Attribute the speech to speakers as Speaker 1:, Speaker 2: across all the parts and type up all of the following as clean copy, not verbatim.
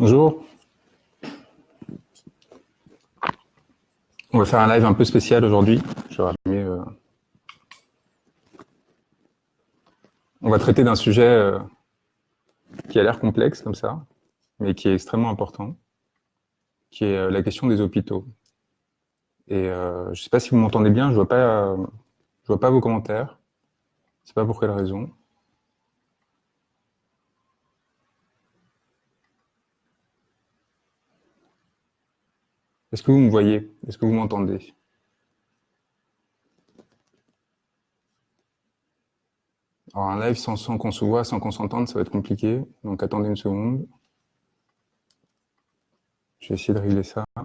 Speaker 1: Bonjour. On va faire un live un peu spécial aujourd'hui. On va traiter d'un sujet qui a l'air complexe comme ça, mais qui est extrêmement important, qui est la question des hôpitaux. Et je ne sais pas si vous m'entendez bien, je vois pas vos commentaires. Je ne sais pas pour quelle raison. Est-ce que vous me voyez? Est-ce que vous m'entendez? Alors un live sans qu'on se voit, sans qu'on s'entende, ça va être compliqué. Donc attendez une seconde. Je vais essayer de régler ça. Ça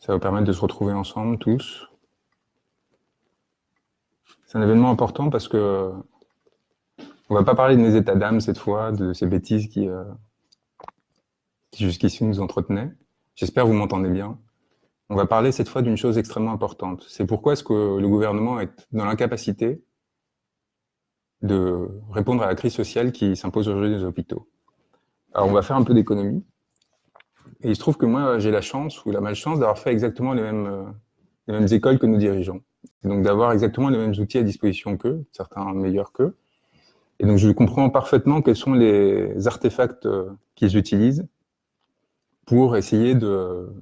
Speaker 1: va vous permettre de se retrouver ensemble tous. C'est un événement important parce que on va pas parler de mes états d'âme cette fois, de ces bêtises qui jusqu'ici nous entretenaient. J'espère que vous m'entendez bien. On va parler cette fois d'une chose extrêmement importante. C'est pourquoi est-ce que le gouvernement est dans l'incapacité de répondre à la crise sociale qui s'impose aujourd'hui des hôpitaux. Alors on va faire un peu d'économie. Et il se trouve que moi j'ai la chance ou la malchance d'avoir fait exactement les mêmes écoles que nos dirigeants. Et donc d'avoir exactement les mêmes outils à disposition qu'eux, certains meilleurs qu'eux. Et donc je comprends parfaitement quels sont les artefacts qu'ils utilisent pour essayer de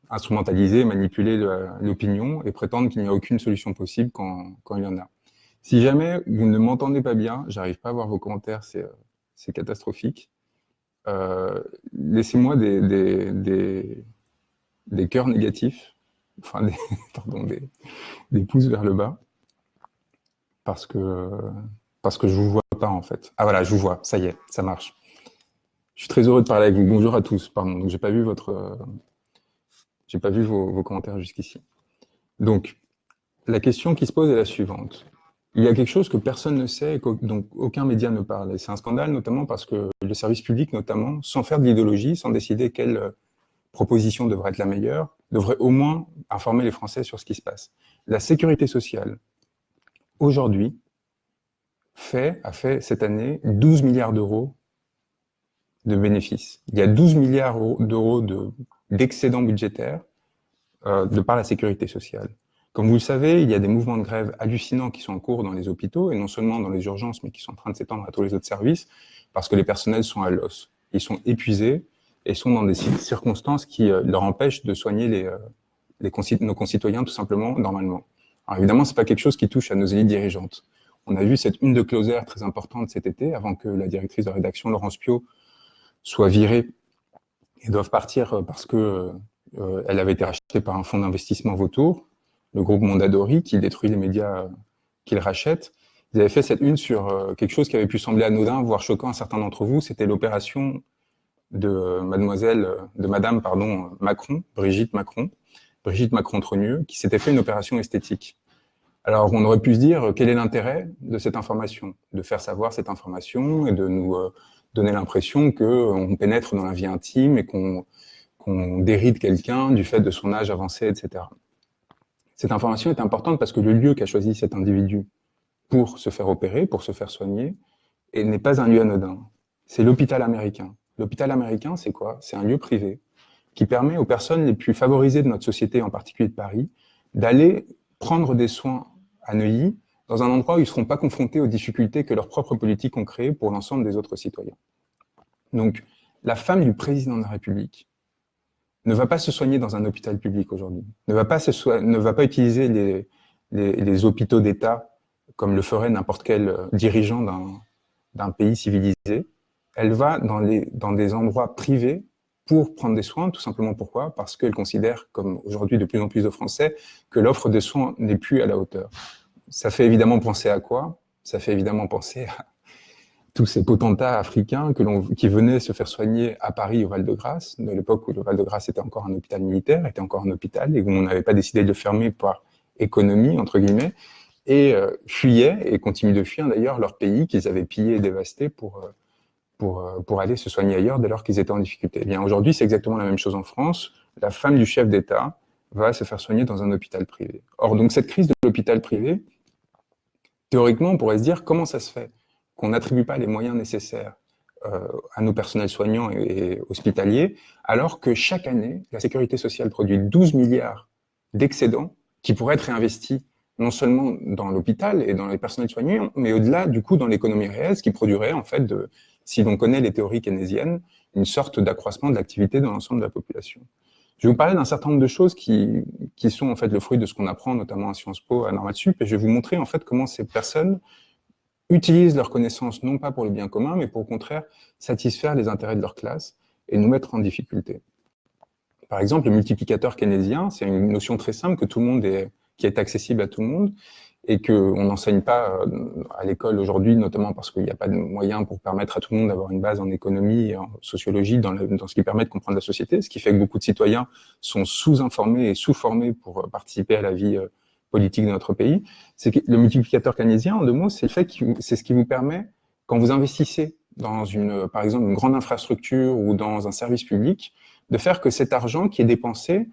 Speaker 1: instrumentaliser, manipuler l'opinion et prétendre qu'il n'y a aucune solution possible quand il y en a. Si jamais vous ne m'entendez pas bien, j'arrive pas à voir vos commentaires, c'est catastrophique. Laissez-moi des cœurs négatifs, enfin des pouces vers le bas, parce que je vous vois pas en fait. Ah voilà, je vous vois, ça y est, ça marche. Je suis très heureux de parler avec vous. Bonjour à tous, pardon. Donc j'ai pas vu vos commentaires jusqu'ici. Donc la question qui se pose est la suivante. Il y a quelque chose que personne ne sait et donc aucun média ne parle. Et c'est un scandale, notamment parce que le service public, notamment, sans faire de l'idéologie, sans décider quelle proposition devrait être la meilleure, devrait au moins informer les Français sur ce qui se passe. La sécurité sociale, aujourd'hui, a fait cette année 12 milliards d'euros de bénéfices. Il y a 12 milliards d'euros d'excédent budgétaire de par la sécurité sociale. Comme vous le savez, il y a des mouvements de grève hallucinants qui sont en cours dans les hôpitaux, et non seulement dans les urgences, mais qui sont en train de s'étendre à tous les autres services, parce que les personnels sont à l'os. Ils sont épuisés et sont dans des circonstances qui leur empêchent de soigner nos concitoyens tout simplement normalement. Alors évidemment, c'est pas quelque chose qui touche à nos élites dirigeantes. On a vu cette une de Closer très importante cet été, avant que la directrice de rédaction, Laurence Piot, soit virée et doive partir parce que elle avait été rachetée par un fonds d'investissement vautour, le groupe Mondadori, qui détruit les médias qu'il rachète. Ils avaient fait cette une sur quelque chose qui avait pu sembler anodin, voire choquant à certains d'entre vous. C'était l'opération de madame Macron, Brigitte Macron-Trogneux, qui s'était fait une opération esthétique. Alors, on aurait pu se dire, quel est l'intérêt de cette information? De faire savoir cette information et de nous donner l'impression qu'on pénètre dans la vie intime et qu'on déride quelqu'un du fait de son âge avancé, etc. Cette information est importante parce que le lieu qu'a choisi cet individu pour se faire opérer, pour se faire soigner, n'est pas un lieu anodin. C'est l'hôpital américain. L'hôpital américain, c'est quoi? C'est un lieu privé qui permet aux personnes les plus favorisées de notre société, en particulier de Paris, d'aller prendre des soins à Neuilly, dans un endroit où ils ne seront pas confrontés aux difficultés que leurs propres politiques ont créées pour l'ensemble des autres citoyens. Donc, la femme du président de la République ne va pas se soigner dans un hôpital public aujourd'hui, ne va pas utiliser les hôpitaux d'État comme le ferait n'importe quel dirigeant d'un pays civilisé. Elle va dans des endroits privés pour prendre des soins, tout simplement pourquoi? Parce qu'elle considère, comme aujourd'hui de plus en plus de Français, que l'offre de soins n'est plus à la hauteur. Ça fait évidemment penser à quoi? Ça fait évidemment penser à tous ces potentats africains qui venaient se faire soigner à Paris au Val-de-Grâce, de l'époque où le Val-de-Grâce était encore un hôpital militaire, était encore un hôpital, et où on n'avait pas décidé de le fermer par économie, entre guillemets, et fuyaient, et continuent de fuir d'ailleurs, leur pays qu'ils avaient pillé et dévasté pour aller se soigner ailleurs dès lors qu'ils étaient en difficulté. Eh bien, aujourd'hui, c'est exactement la même chose en France. La femme du chef d'État va se faire soigner dans un hôpital privé. Or, donc, cette crise de l'hôpital privé, théoriquement, on pourrait se dire comment ça se fait qu'on n'attribue pas les moyens nécessaires à nos personnels soignants et hospitaliers, alors que chaque année, la sécurité sociale produit 12 milliards d'excédents qui pourraient être réinvestis non seulement dans l'hôpital et dans les personnels soignants, mais au-delà, du coup, dans l'économie réelle, ce qui produirait, en fait, si l'on connaît les théories keynésiennes, une sorte d'accroissement de l'activité dans l'ensemble de la population. Je vais vous parler d'un certain nombre de choses qui sont en fait le fruit de ce qu'on apprend, notamment à Sciences Po, à Normal Sup, et je vais vous montrer en fait comment ces personnes utilisent leurs connaissances non pas pour le bien commun, mais pour au contraire satisfaire les intérêts de leur classe et nous mettre en difficulté. Par exemple, le multiplicateur keynésien, c'est une notion très simple que tout le monde qui est accessible à tout le monde et qu'on n'enseigne pas à l'école aujourd'hui, notamment parce qu'il n'y a pas de moyens pour permettre à tout le monde d'avoir une base en économie et en sociologie dans ce qui permet de comprendre la société, ce qui fait que beaucoup de citoyens sont sous-informés et sous-formés pour participer à la vie politique de notre pays. C'est que le multiplicateur keynésien, en deux mots, c'est ce qui vous permet, quand vous investissez dans par exemple, une grande infrastructure ou dans un service public, de faire que cet argent qui est dépensé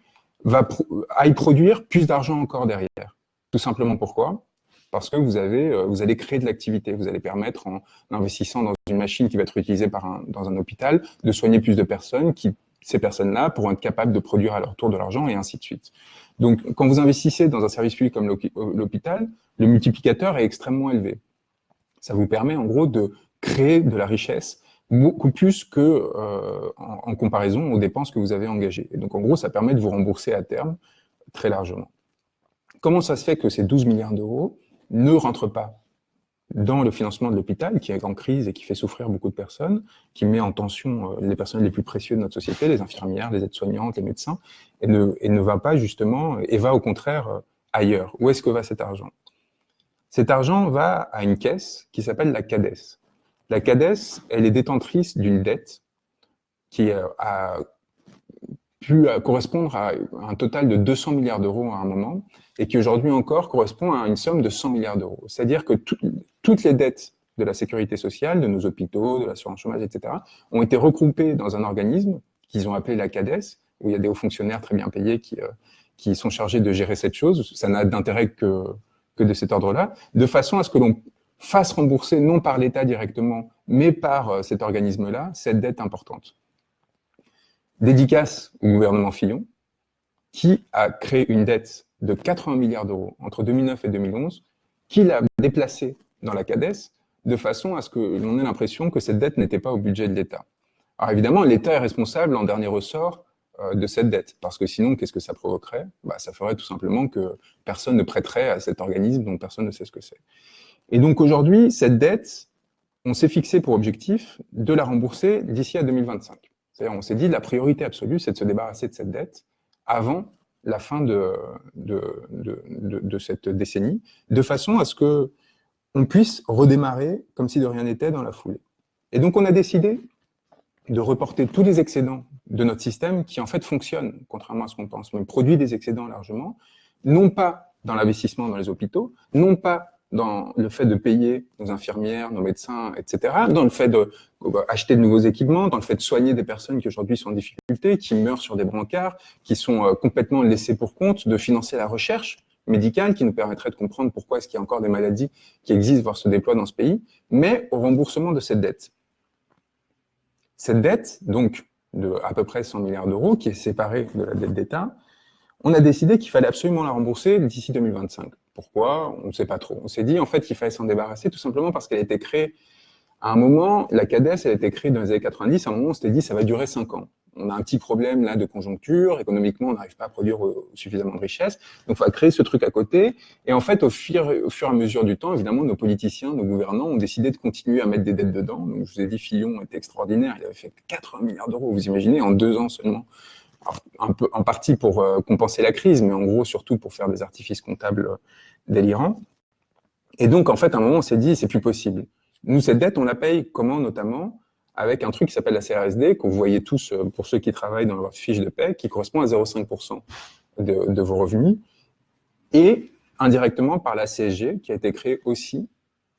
Speaker 1: aille produire plus d'argent encore derrière. Tout simplement pourquoi ? Parce que vous allez créer de l'activité, vous allez permettre, en investissant dans une machine qui va être utilisée dans un hôpital, de soigner plus de personnes, ces personnes-là pourront être capables de produire à leur tour de l'argent et ainsi de suite. Donc, quand vous investissez dans un service public comme l'hôpital, le multiplicateur est extrêmement élevé. Ça vous permet, en gros, de créer de la richesse beaucoup plus que en comparaison aux dépenses que vous avez engagées. Et donc, en gros, ça permet de vous rembourser à terme très largement. Comment ça se fait que ces 12 milliards d'euros ne rentrent pas dans le financement de l'hôpital, qui est en crise et qui fait souffrir beaucoup de personnes, qui met en tension les personnels les plus précieux de notre société, les infirmières, les aides-soignantes, les médecins, et ne va pas justement, et va au contraire ailleurs. Où est-ce que va cet argent ? Cet argent va à une caisse qui s'appelle la CADES. La CADES, elle est détentrice d'une dette qui a pu correspondre à un total de 200 milliards d'euros à un moment, et qui aujourd'hui encore correspond à une somme de 100 milliards d'euros. C'est-à-dire que toutes les dettes de la sécurité sociale, de nos hôpitaux, de l'assurance chômage, etc., ont été regroupées dans un organisme qu'ils ont appelé la CADES, où il y a des hauts fonctionnaires très bien payés qui sont chargés de gérer cette chose. Ça n'a d'intérêt que de cet ordre-là, de façon à ce que l'on fasse rembourser, non par l'État directement, mais par cet organisme-là, cette dette importante. Dédicace au gouvernement Fillon, qui a créé une dette de 80 milliards d'euros entre 2009 et 2011, qu'il a déplacée dans la CADES, de façon à ce que l'on ait l'impression que cette dette n'était pas au budget de l'État. Alors évidemment, l'État est responsable en dernier ressort de cette dette, parce que sinon, qu'est-ce que ça provoquerait ? Ça ferait tout simplement que personne ne prêterait à cet organisme dont personne ne sait ce que c'est. Et donc aujourd'hui, cette dette, on s'est fixé pour objectif de la rembourser d'ici à 2025. C'est-à-dire, on s'est dit, la priorité absolue, c'est de se débarrasser de cette dette avant la fin de cette décennie, de façon à ce que on puisse redémarrer comme si de rien n'était dans la foulée. Et donc, on a décidé de reporter tous les excédents de notre système qui, en fait, fonctionne, contrairement à ce qu'on pense, mais produit des excédents largement, non pas dans l'investissement dans les hôpitaux, non pas dans le fait de payer nos infirmières, nos médecins, etc., dans le fait d'acheter de nouveaux équipements, dans le fait de soigner des personnes qui aujourd'hui sont en difficulté, qui meurent sur des brancards, qui sont complètement laissées pour compte, de financer la recherche médicale qui nous permettrait de comprendre pourquoi est-ce qu'il y a encore des maladies qui existent, voire se déploient dans ce pays, mais au remboursement de cette dette. Cette dette, donc, de à peu près 100 milliards d'euros, qui est séparée de la dette d'État, on a décidé qu'il fallait absolument la rembourser d'ici 2025. Pourquoi ? On ne sait pas trop. On s'est dit en fait qu'il fallait s'en débarrasser tout simplement parce qu'elle a été créée à un moment, la CADES, elle a été créée dans les années 90, à un moment on s'était dit ça va durer 5 ans. On a un petit problème là de conjoncture, économiquement on n'arrive pas à produire suffisamment de richesse, donc il faut créer ce truc à côté. Et en fait au fur et à mesure du temps, évidemment nos politiciens, nos gouvernants ont décidé de continuer à mettre des dettes dedans. Donc je vous ai dit, Fillon était extraordinaire, il avait fait 80 milliards d'euros, vous imaginez, en 2 ans seulement. Alors, un peu en partie pour compenser la crise, mais en gros surtout pour faire des artifices comptables délirants. Et donc en fait à un moment on s'est dit c'est plus possible. Nous cette dette on la paye comment notamment avec un truc qui s'appelle la CRSD que vous voyez tous pour ceux qui travaillent dans votre fiche de paie, qui correspond à 0,5% de vos revenus, et indirectement par la CSG qui a été créée aussi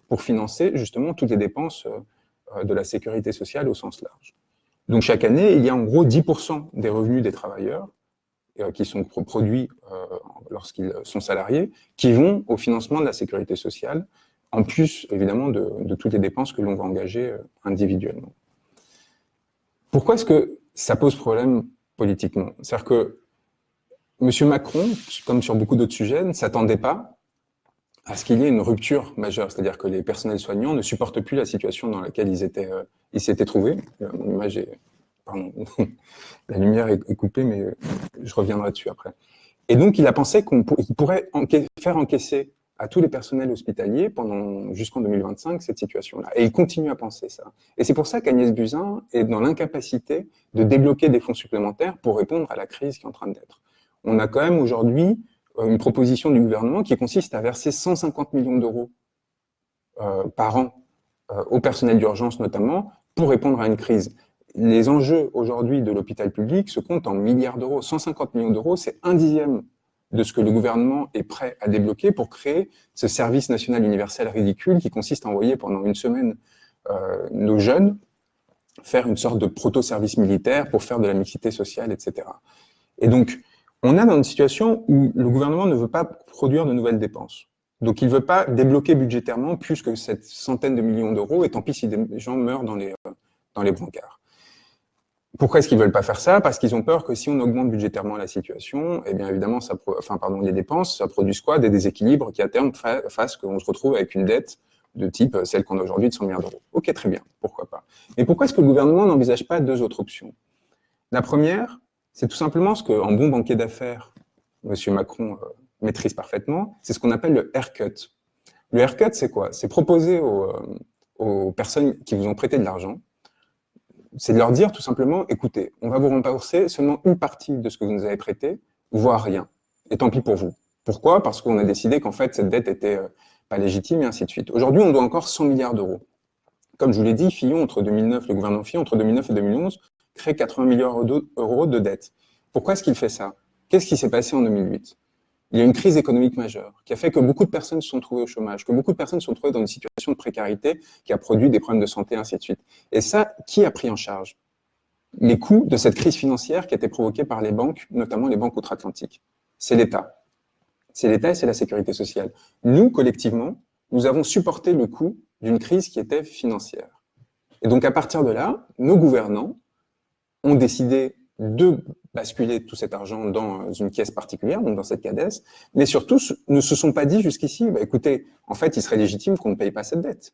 Speaker 1: pour financer justement toutes les dépenses de la sécurité sociale au sens large. Donc chaque année, il y a en gros 10% des revenus des travailleurs qui sont produits lorsqu'ils sont salariés, qui vont au financement de la sécurité sociale, en plus évidemment de toutes les dépenses que l'on va engager individuellement. Pourquoi est-ce que ça pose problème politiquement? C'est-à-dire que M. Macron, comme sur beaucoup d'autres sujets, ne s'attendait pas à ce qu'il y ait une rupture majeure, c'est-à-dire que les personnels soignants ne supportent plus la situation dans laquelle ils s'étaient trouvés. Mon image est, pardon, la lumière est coupée, mais je reviendrai dessus après. Et donc, il a pensé qu'il pourrait faire encaisser à tous les personnels hospitaliers jusqu'en 2025 cette situation-là. Et il continue à penser ça. Et c'est pour ça qu'Agnès Buzyn est dans l'incapacité de débloquer des fonds supplémentaires pour répondre à la crise qui est en train d'être. On a quand même aujourd'hui une proposition du gouvernement qui consiste à verser 150 millions d'euros par an au personnel d'urgence notamment pour répondre à une crise. Les enjeux aujourd'hui de l'hôpital public se comptent en milliards d'euros. 150 millions d'euros, c'est 1/10 de ce que le gouvernement est prêt à débloquer pour créer ce service national universel ridicule qui consiste à envoyer pendant une semaine nos jeunes faire une sorte de proto-service militaire pour faire de la mixité sociale, etc. Et donc, on est dans une situation où le gouvernement ne veut pas produire de nouvelles dépenses. Donc, il ne veut pas débloquer budgétairement plus que cette centaine de millions d'euros, et tant pis si des gens meurent dans les brancards. Pourquoi est-ce qu'ils ne veulent pas faire ça? Parce qu'ils ont peur que si on augmente budgétairement la situation, eh bien évidemment, les dépenses, ça produise quoi? Des déséquilibres qui à terme fassent qu'on se retrouve avec une dette de type celle qu'on a aujourd'hui de 100 milliards d'euros. Ok, très bien, pourquoi pas. Mais pourquoi est-ce que le gouvernement n'envisage pas deux autres options? La première, c'est tout simplement ce qu'en bon banquier d'affaires, M. Macron maîtrise parfaitement, c'est ce qu'on appelle le haircut. Le haircut, c'est quoi? C'est proposer aux personnes qui vous ont prêté de l'argent, c'est de leur dire tout simplement, écoutez, on va vous rembourser seulement une partie de ce que vous nous avez prêté, voire rien. Et tant pis pour vous. Pourquoi? Parce qu'on a décidé qu'en fait, cette dette était pas légitime et ainsi de suite. Aujourd'hui, on doit encore 100 milliards d'euros. Comme je vous l'ai dit, Fillon, le gouvernement Fillon, entre 2009 et 2011, crée 80 milliards d'euros de dettes. Pourquoi est-ce qu'il fait ça? Qu'est-ce qui s'est passé en 2008? Il y a une crise économique majeure qui a fait que beaucoup de personnes se sont trouvées au chômage, que beaucoup de personnes se sont trouvées dans une situation de précarité qui a produit des problèmes de santé, ainsi de suite. Et ça, qui a pris en charge les coûts de cette crise financière qui a été provoquée par les banques, notamment les banques outre-Atlantique? C'est l'État. C'est l'État et c'est la sécurité sociale. Nous, collectivement, nous avons supporté le coût d'une crise qui était financière. Et donc, à partir de là, nos gouvernants ont décidé de basculer tout cet argent dans une caisse particulière, donc dans cette CADES, mais surtout ne se sont pas dit jusqu'ici, bah, écoutez, en fait, il serait légitime qu'on ne paye pas cette dette,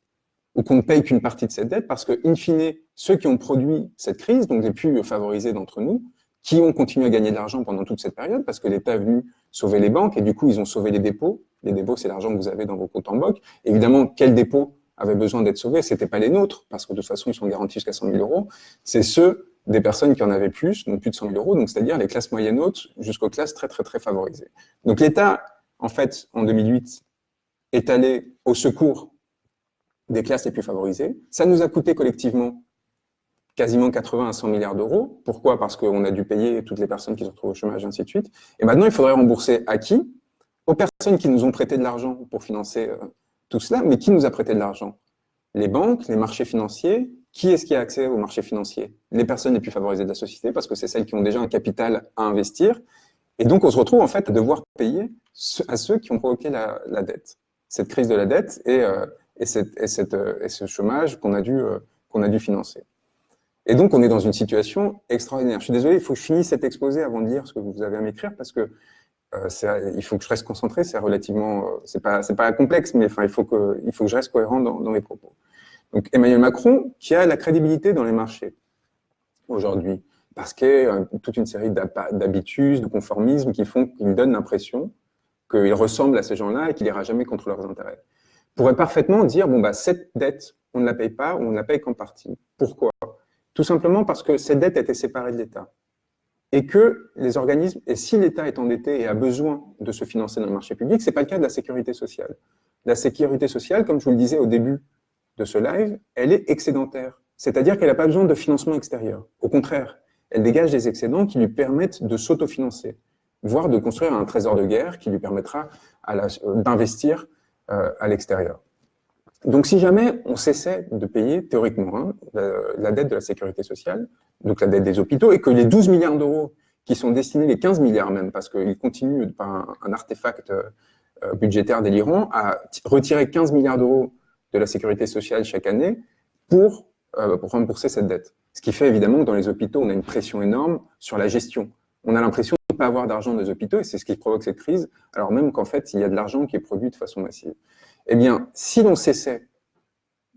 Speaker 1: ou qu'on ne paye qu'une partie de cette dette, parce que, in fine, ceux qui ont produit cette crise, donc les plus favorisés d'entre nous, qui ont continué à gagner de l'argent pendant toute cette période, parce que l'État est venu sauver les banques, et du coup, ils ont sauvé les dépôts. Les dépôts, c'est l'argent que vous avez dans vos comptes en banque. Évidemment, quel dépôt avait besoin d'être sauvé? C'était pas les nôtres, parce que de toute façon, ils sont garantis jusqu'à 100 000 euros. C'est ceux des personnes qui en avaient plus, donc plus de 100 000 euros, donc c'est-à-dire les classes moyennes hautes jusqu'aux classes très, très, très favorisées. Donc l'État, en fait, en 2008, est allé au secours des classes les plus favorisées. Ça nous a coûté collectivement quasiment 80 à 100 milliards d'euros. Pourquoi? Parce qu'on a dû payer toutes les personnes qui se retrouvent au chômage, et ainsi de suite. Et maintenant, il faudrait rembourser à qui? Aux personnes qui nous ont prêté de l'argent pour financer tout cela, mais qui nous a prêté de l'argent? Les banques, les marchés financiers. Qui est-ce qui a accès aux marchés financiers? Les personnes les plus favorisées de la société, parce que c'est celles qui ont déjà un capital à investir. Et donc, on se retrouve en fait à devoir payer à ceux qui ont provoqué la dette. Cette crise de la dette et ce chômage qu'on a dû financer. Et donc, on est dans une situation extraordinaire. Je suis désolé, il faut que je finisse cet exposé avant de lire ce que vous avez à m'écrire, parce que il faut que je reste concentré. C'est relativement, c'est pas complexe, mais enfin, il faut que je reste cohérent dans mes propos. Donc, Emmanuel Macron, qui a la crédibilité dans les marchés aujourd'hui, parce qu'il y a toute une série d'habitudes, de conformismes qui font qu'il donne l'impression qu'il ressemble à ces gens-là et qu'il n'ira jamais contre leurs intérêts, pourrait parfaitement dire, bon, bah, cette dette, on ne la paye pas ou on ne la paye qu'en partie. Pourquoi? Tout simplement parce que cette dette a été séparée de l'État. Et que les organismes, et si l'État est endetté et a besoin de se financer dans le marché public, c'est pas le cas de la sécurité sociale. La sécurité sociale, comme je vous le disais au début de ce live, elle est excédentaire. C'est-à-dire qu'elle n'a pas besoin de financement extérieur. Au contraire, elle dégage des excédents qui lui permettent de s'autofinancer, voire de construire un trésor de guerre qui lui permettra d'investir à l'extérieur. Donc, si jamais on cessait de payer, théoriquement, la dette de la sécurité sociale, donc la dette des hôpitaux, et que les 12 milliards d'euros qui sont destinés, les 15 milliards même, parce qu'ils continuent par un artefact budgétaire délirant, à retirer 15 milliards d'euros de la sécurité sociale chaque année pour rembourser cette dette. Ce qui fait évidemment que dans les hôpitaux, on a une pression énorme sur la gestion. On a l'impression de ne pas avoir d'argent dans les hôpitaux, et c'est ce qui provoque cette crise, alors même qu'en fait, il y a de l'argent qui est produit de façon massive. Eh bien, si l'on cessait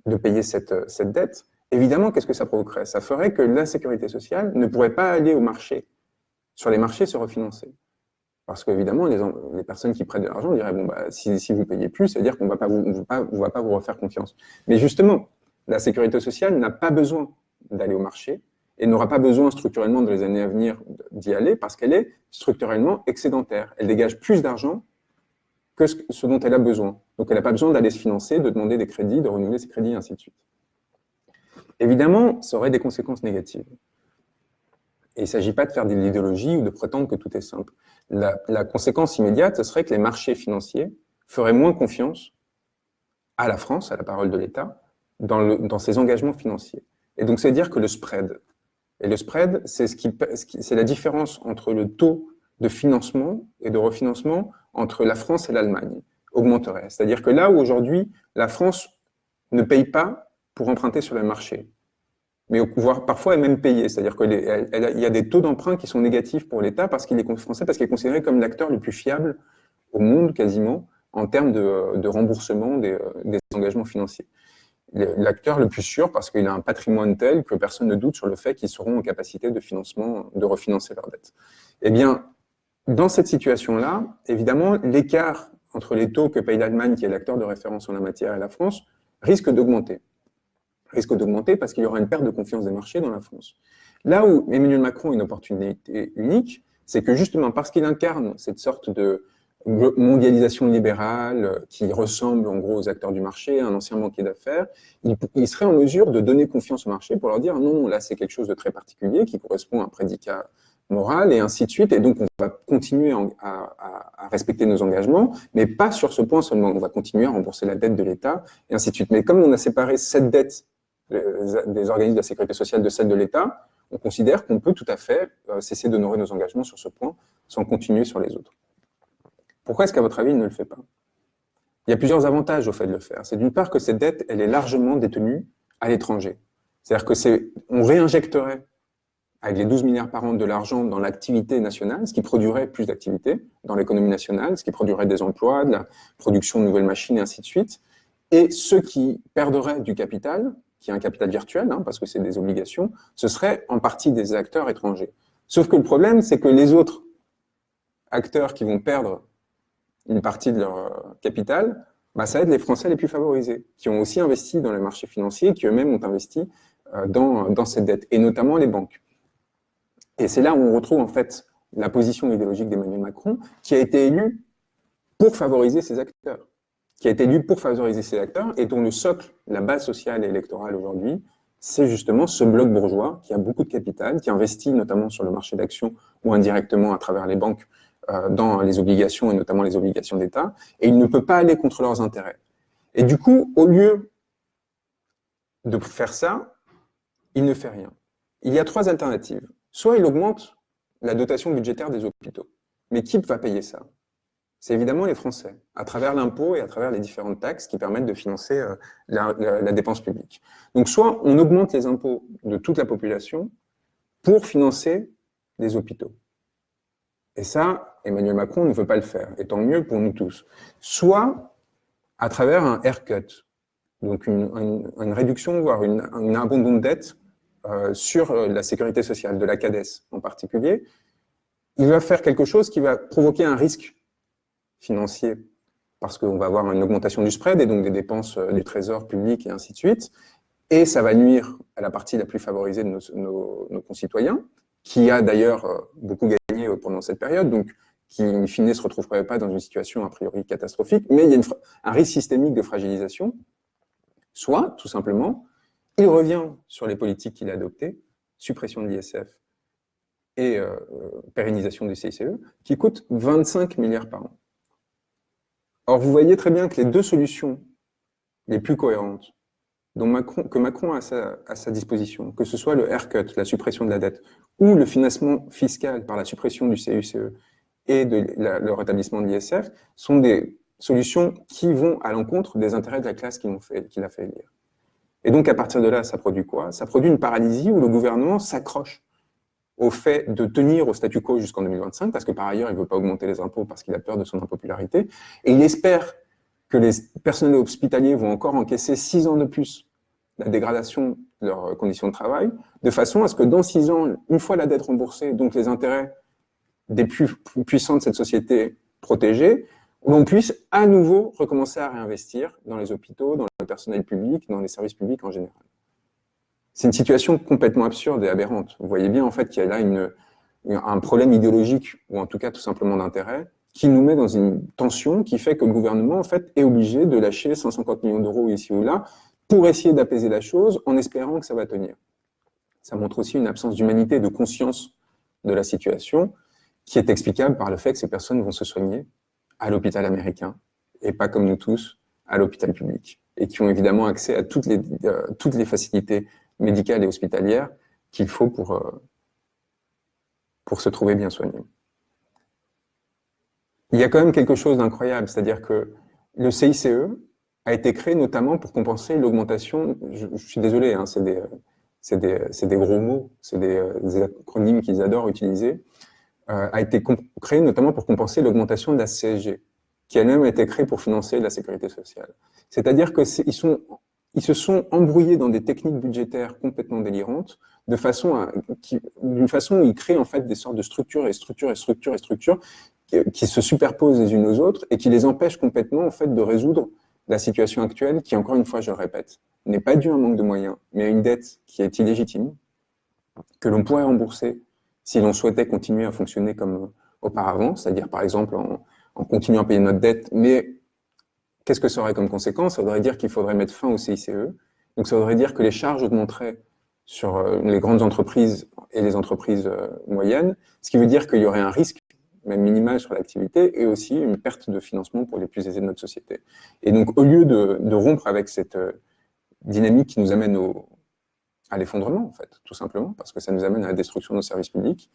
Speaker 1: de payer cette dette, évidemment, qu'est-ce que ça provoquerait? Ça ferait que la sécurité sociale ne pourrait pas aller au marché, sur les marchés, se refinancer. Parce qu'évidemment, les personnes qui prêtent de l'argent diraient, bon, bah, si vous ne payez plus, c'est-à-dire qu'on ne va pas vous refaire confiance. Mais justement, la sécurité sociale n'a pas besoin d'aller au marché et n'aura pas besoin structurellement dans les années à venir d'y aller parce qu'elle est structurellement excédentaire. Elle dégage plus d'argent que ce dont elle a besoin. Donc, elle n'a pas besoin d'aller se financer, de demander des crédits, de renouveler ses crédits, et ainsi de suite. Évidemment, ça aurait des conséquences négatives. Et il ne s'agit pas de faire de l'idéologie ou de prétendre que tout est simple. La conséquence immédiate, ce serait que les marchés financiers feraient moins confiance à la France, à la parole de l'État, dans ses engagements financiers. Et donc, c'est dire que le spread, et le spread, c'est la différence entre le taux de financement et de refinancement entre la France et l'Allemagne, augmenterait. C'est-à-dire que là où aujourd'hui, la France ne paye pas pour emprunter sur le marché, mais voire parfois est même payée. C'est-à-dire qu'il y a des taux d'emprunt qui sont négatifs pour l'État parce qu'il est français, parce qu'il est considéré comme l'acteur le plus fiable au monde quasiment en termes de remboursement des engagements financiers. L'acteur le plus sûr parce qu'il a un patrimoine tel que personne ne doute sur le fait qu'ils seront en capacité de refinancer leurs dettes. Eh bien, dans cette situation-là, évidemment, l'écart entre les taux que paye l'Allemagne, qui est l'acteur de référence en la matière, et la France, risque d'augmenter. Risque d'augmenter parce qu'il y aura une perte de confiance des marchés dans la France. Là où Emmanuel Macron a une opportunité unique, c'est que justement parce qu'il incarne cette sorte de mondialisation libérale qui ressemble en gros aux acteurs du marché, un ancien banquier d'affaires, il serait en mesure de donner confiance au marché pour leur dire non, là c'est quelque chose de très particulier qui correspond à un prédicat moral et ainsi de suite. Et donc on va continuer à respecter nos engagements, mais pas sur ce point seulement. On va continuer à rembourser la dette de l'État et ainsi de suite. Mais comme on a séparé cette dette des organismes de la sécurité sociale de celle de l'État, on considère qu'on peut tout à fait cesser d'honorer nos engagements sur ce point sans continuer sur les autres. Pourquoi est-ce qu'à votre avis, il ne le fait pas? Il y a plusieurs avantages au fait de le faire. C'est d'une part que cette dette, elle est largement détenue à l'étranger. C'est-à-dire qu'on réinjecterait avec les 12 milliards par an de l'argent dans l'activité nationale, ce qui produirait plus d'activité dans l'économie nationale, ce qui produirait des emplois, de la production de nouvelles machines et ainsi de suite. Et ceux qui perdraient du capital, qui est un capital virtuel, parce que c'est des obligations, ce serait en partie des acteurs étrangers. Sauf que le problème, c'est que les autres acteurs qui vont perdre une partie de leur capital, ça va être les Français les plus favorisés, qui ont aussi investi dans les marchés financiers, qui eux-mêmes ont investi dans cette dette, et notamment les banques. Et c'est là où on retrouve en fait la position idéologique d'Emmanuel Macron, qui a été élu pour favoriser ces acteurs, et dont le socle, la base sociale et électorale aujourd'hui, c'est justement ce bloc bourgeois qui a beaucoup de capital, qui investit notamment sur le marché d'actions ou indirectement à travers les banques dans les obligations et notamment les obligations d'État, et il ne peut pas aller contre leurs intérêts. Et du coup, au lieu de faire ça, il ne fait rien. Il y a trois alternatives. Soit il augmente la dotation budgétaire des hôpitaux. Mais qui va payer ça? C'est évidemment les Français, à travers l'impôt et à travers les différentes taxes qui permettent de financer la dépense publique. Donc soit on augmente les impôts de toute la population pour financer les hôpitaux. Et ça, Emmanuel Macron ne veut pas le faire, et tant mieux pour nous tous. Soit à travers un haircut, donc une réduction, voire un abandon de dette sur la sécurité sociale, de la CADES en particulier. Il va faire quelque chose qui va provoquer un risque financier, parce qu'on va avoir une augmentation du spread et donc des dépenses du trésor public et ainsi de suite, et ça va nuire à la partie la plus favorisée de nos concitoyens, qui a d'ailleurs beaucoup gagné pendant cette période, donc qui, in fine, ne se retrouverait pas dans une situation a priori catastrophique, mais il y a un risque systémique de fragilisation, soit, tout simplement, il revient sur les politiques qu'il a adoptées, suppression de l'ISF et pérennisation du CICE, qui coûtent 25 milliards par an. Or, vous voyez très bien que les deux solutions les plus cohérentes que Macron a à sa disposition, que ce soit le haircut, la suppression de la dette, ou le financement fiscal par la suppression du CICE et le rétablissement de l'ISF, sont des solutions qui vont à l'encontre des intérêts de la classe qu'il a fait élire. Et donc, à partir de là, ça produit quoi? Ça produit une paralysie où le gouvernement s'accroche au fait de tenir au statu quo jusqu'en 2025, parce que par ailleurs, il ne veut pas augmenter les impôts parce qu'il a peur de son impopularité, et il espère que les personnels hospitaliers vont encore encaisser 6 ans de plus la dégradation de leurs conditions de travail, de façon à ce que dans 6 ans, une fois la dette remboursée, donc les intérêts des plus puissants de cette société protégés, l'on puisse à nouveau recommencer à réinvestir dans les hôpitaux, dans le personnel public, dans les services publics en général. C'est une situation complètement absurde et aberrante. Vous voyez bien en fait qu'il y a là un problème idéologique, ou en tout cas tout simplement d'intérêt, qui nous met dans une tension qui fait que le gouvernement en fait est obligé de lâcher 150 millions d'euros ici ou là pour essayer d'apaiser la chose en espérant que ça va tenir. Ça montre aussi une absence d'humanité et de conscience de la situation qui est explicable par le fait que ces personnes vont se soigner à l'hôpital américain et pas comme nous tous à l'hôpital public, et qui ont évidemment accès à toutes les facilités médicales et hospitalières qu'il faut pour se trouver bien soigné. Il y a quand même quelque chose d'incroyable, c'est-à-dire que le CICE a été créé notamment pour compenser l'augmentation, je suis désolé, hein, c'est des gros mots, c'est des acronymes qu'ils adorent utiliser, a été créé notamment pour compenser l'augmentation de la CSG, qui elle-même a été créée pour financer la sécurité sociale. C'est-à-dire qu'ils se sont embrouillés dans des techniques budgétaires complètement délirantes, d'une façon où ils créent en fait des sortes de structures qui se superposent les unes aux autres et qui les empêchent complètement en fait de résoudre la situation actuelle qui, encore une fois, je le répète, n'est pas due à un manque de moyens, mais à une dette qui est illégitime, que l'on pourrait rembourser si l'on souhaitait continuer à fonctionner comme auparavant, c'est-à-dire par exemple en continuant à payer notre dette, mais qu'est-ce que ça aurait comme conséquence? Ça voudrait dire qu'il faudrait mettre fin au CICE, donc ça voudrait dire que les charges augmenteraient sur les grandes entreprises et les entreprises moyennes, ce qui veut dire qu'il y aurait un risque, même minimal, sur l'activité, et aussi une perte de financement pour les plus aisés de notre société. Et donc, au lieu de rompre avec cette dynamique qui nous amène à l'effondrement, en fait, tout simplement, parce que ça nous amène à la destruction de nos services publics,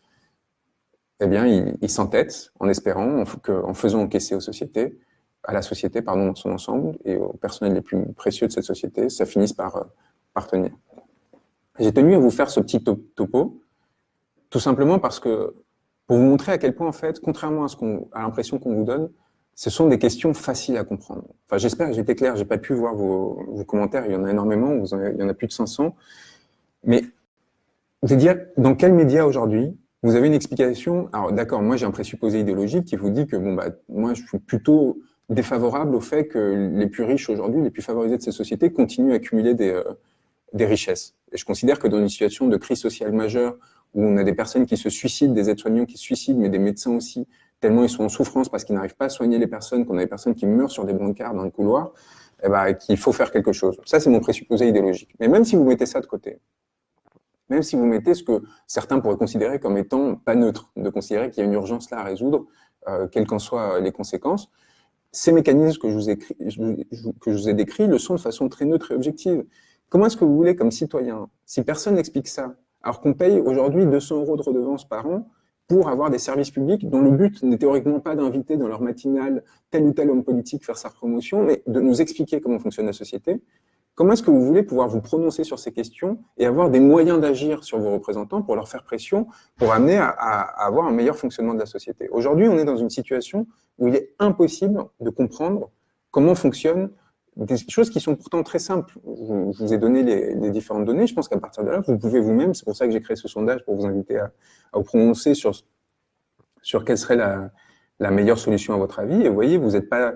Speaker 1: eh bien, ils s'entêtent en espérant qu'en faisant encaisser à la société, dans son ensemble, et aux personnels les plus précieux de cette société, ça finisse par tenir. J'ai tenu à vous faire ce petit topo, tout simplement parce que, pour vous montrer à quel point, en fait, contrairement à l'impression qu'on vous donne, ce sont des questions faciles à comprendre. Enfin, j'espère que j'étais clair, j'ai pas pu voir vos commentaires, il y en a énormément, il y en a plus de 500. Mais, je veux dire, dans quel média aujourd'hui, vous avez une explication? Alors, d'accord, moi j'ai un présupposé idéologique qui vous dit que, moi je suis plutôt défavorable au fait que les plus riches aujourd'hui, les plus favorisés de ces sociétés, continuent à accumuler des richesses. Et je considère que dans une situation de crise sociale majeure, où on a des personnes qui se suicident, des aides-soignants qui se suicident, mais des médecins aussi, tellement ils sont en souffrance parce qu'ils n'arrivent pas à soigner les personnes, qu'on a des personnes qui meurent sur des brancards dans le couloir, qu'il faut faire quelque chose. Ça, c'est mon présupposé idéologique. Mais même si vous mettez ça de côté, même si vous mettez ce que certains pourraient considérer comme étant pas neutre, de considérer qu'il y a une urgence là à résoudre, quelles qu'en soient les conséquences, ces mécanismes que je vous ai décrits le sont de façon très neutre et objective. Comment est-ce que vous voulez, comme citoyen, si personne n'explique ça, alors qu'on paye aujourd'hui 200 € de redevance par an pour avoir des services publics dont le but n'est théoriquement pas d'inviter dans leur matinale tel ou tel homme politique faire sa promotion, mais de nous expliquer comment fonctionne la société? Comment est-ce que vous voulez pouvoir vous prononcer sur ces questions et avoir des moyens d'agir sur vos représentants pour leur faire pression, pour amener à avoir un meilleur fonctionnement de la société? Aujourd'hui, on est dans une situation où il est impossible de comprendre comment fonctionnent des choses qui sont pourtant très simples. Je vous ai donné les différentes données. Je pense qu'à partir de là, vous pouvez vous-même, c'est pour ça que j'ai créé ce sondage, pour vous inviter à vous prononcer sur quelle serait la meilleure solution à votre avis. Et vous voyez, vous n'êtes pas...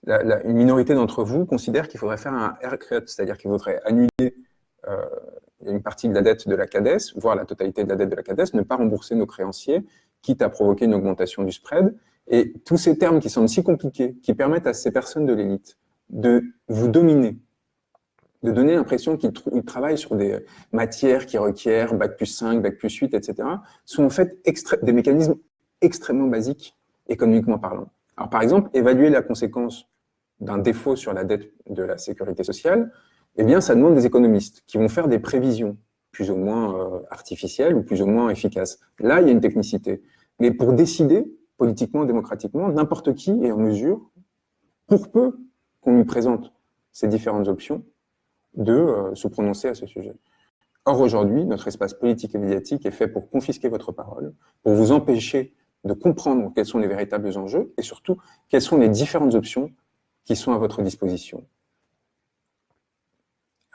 Speaker 1: une minorité d'entre vous considère qu'il faudrait faire un haircut, c'est-à-dire qu'il faudrait annuler une partie de la dette de la CADES, voire la totalité de la dette de la CADES, ne pas rembourser nos créanciers, quitte à provoquer une augmentation du spread. Et tous ces termes qui semblent si compliqués, qui permettent à ces personnes de l'élite de vous dominer, de donner l'impression qu'ils travaillent sur des matières qui requièrent Bac+5, Bac+8, etc., sont en fait des mécanismes extrêmement basiques, économiquement parlant. Alors, par exemple, évaluer la conséquence d'un défaut sur la dette de la sécurité sociale, eh bien, ça demande des économistes qui vont faire des prévisions plus ou moins artificielles ou plus ou moins efficaces. Là, il y a une technicité. Mais pour décider, politiquement, démocratiquement, n'importe qui est en mesure, pour peu qu'on lui présente ces différentes options, de se prononcer à ce sujet. Or, aujourd'hui, notre espace politique et médiatique est fait pour confisquer votre parole, pour vous empêcher de comprendre quels sont les véritables enjeux et surtout quelles sont les différentes options qui sont à votre disposition.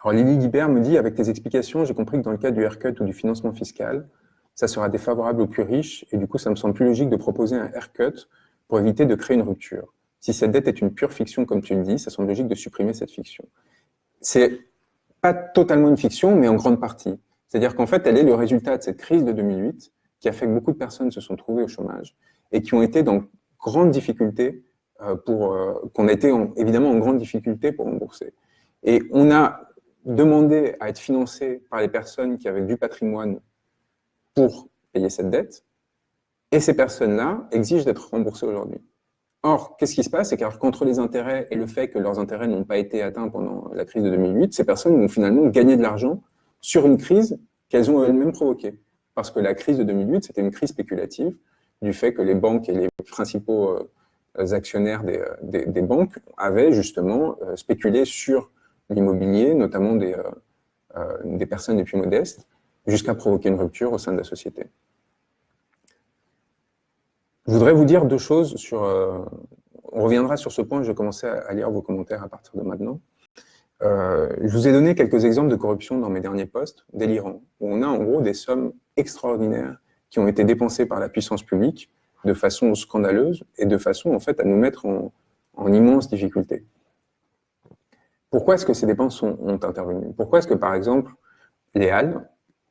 Speaker 1: Alors Lily Guibert me dit, avec tes explications, j'ai compris que dans le cas du haircut ou du financement fiscal, ça sera défavorable aux plus riches et du coup, ça me semble plus logique de proposer un haircut pour éviter de créer une rupture. Si cette dette est une pure fiction, comme tu le dis, ça semble logique de supprimer cette fiction. C'est pas totalement une fiction, mais en grande partie. C'est-à-dire qu'en fait, elle est le résultat de cette crise de 2008 qui a fait que beaucoup de personnes se sont trouvées au chômage et qui ont été dans grandes difficultés qu'on a été évidemment en grande difficulté pour rembourser. Et on a demandé à être financé par les personnes qui avaient du patrimoine pour payer cette dette, et ces personnes-là exigent d'être remboursées aujourd'hui. Or, qu'est-ce qui se passe? C'est qu'entre les intérêts et le fait que leurs intérêts n'ont pas été atteints pendant la crise de 2008, ces personnes ont finalement gagné de l'argent sur une crise qu'elles ont elles-mêmes provoquée. Parce que la crise de 2008, c'était une crise spéculative du fait que les banques et les principaux actionnaires des banques avaient justement spéculé sur l'immobilier, notamment des personnes les plus modestes, jusqu'à provoquer une rupture au sein de la société. Je voudrais vous dire deux choses sur... on reviendra sur ce point, je vais commencer à lire vos commentaires à partir de maintenant. Je vous ai donné quelques exemples de corruption dans mes derniers posts, délirants, où on a en gros des sommes extraordinaires qui ont été dépensées par la puissance publique de façon scandaleuse et de façon en fait à nous mettre en immense difficulté. Pourquoi est-ce que ces dépenses ont intervenu? Pourquoi est-ce que par exemple les Halles,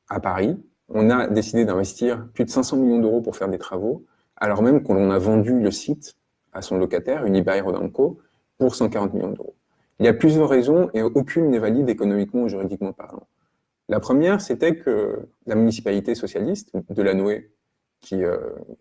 Speaker 1: à Paris, on a décidé d'investir plus de 500 millions d'euros pour faire des travaux, alors même qu'on a vendu le site à son locataire, Unibail-Rodamco, pour 140 millions d'euros. Il y a plusieurs raisons et aucune n'est valide économiquement ou juridiquement parlant. La première, c'était que la municipalité socialiste, Delanoë, qui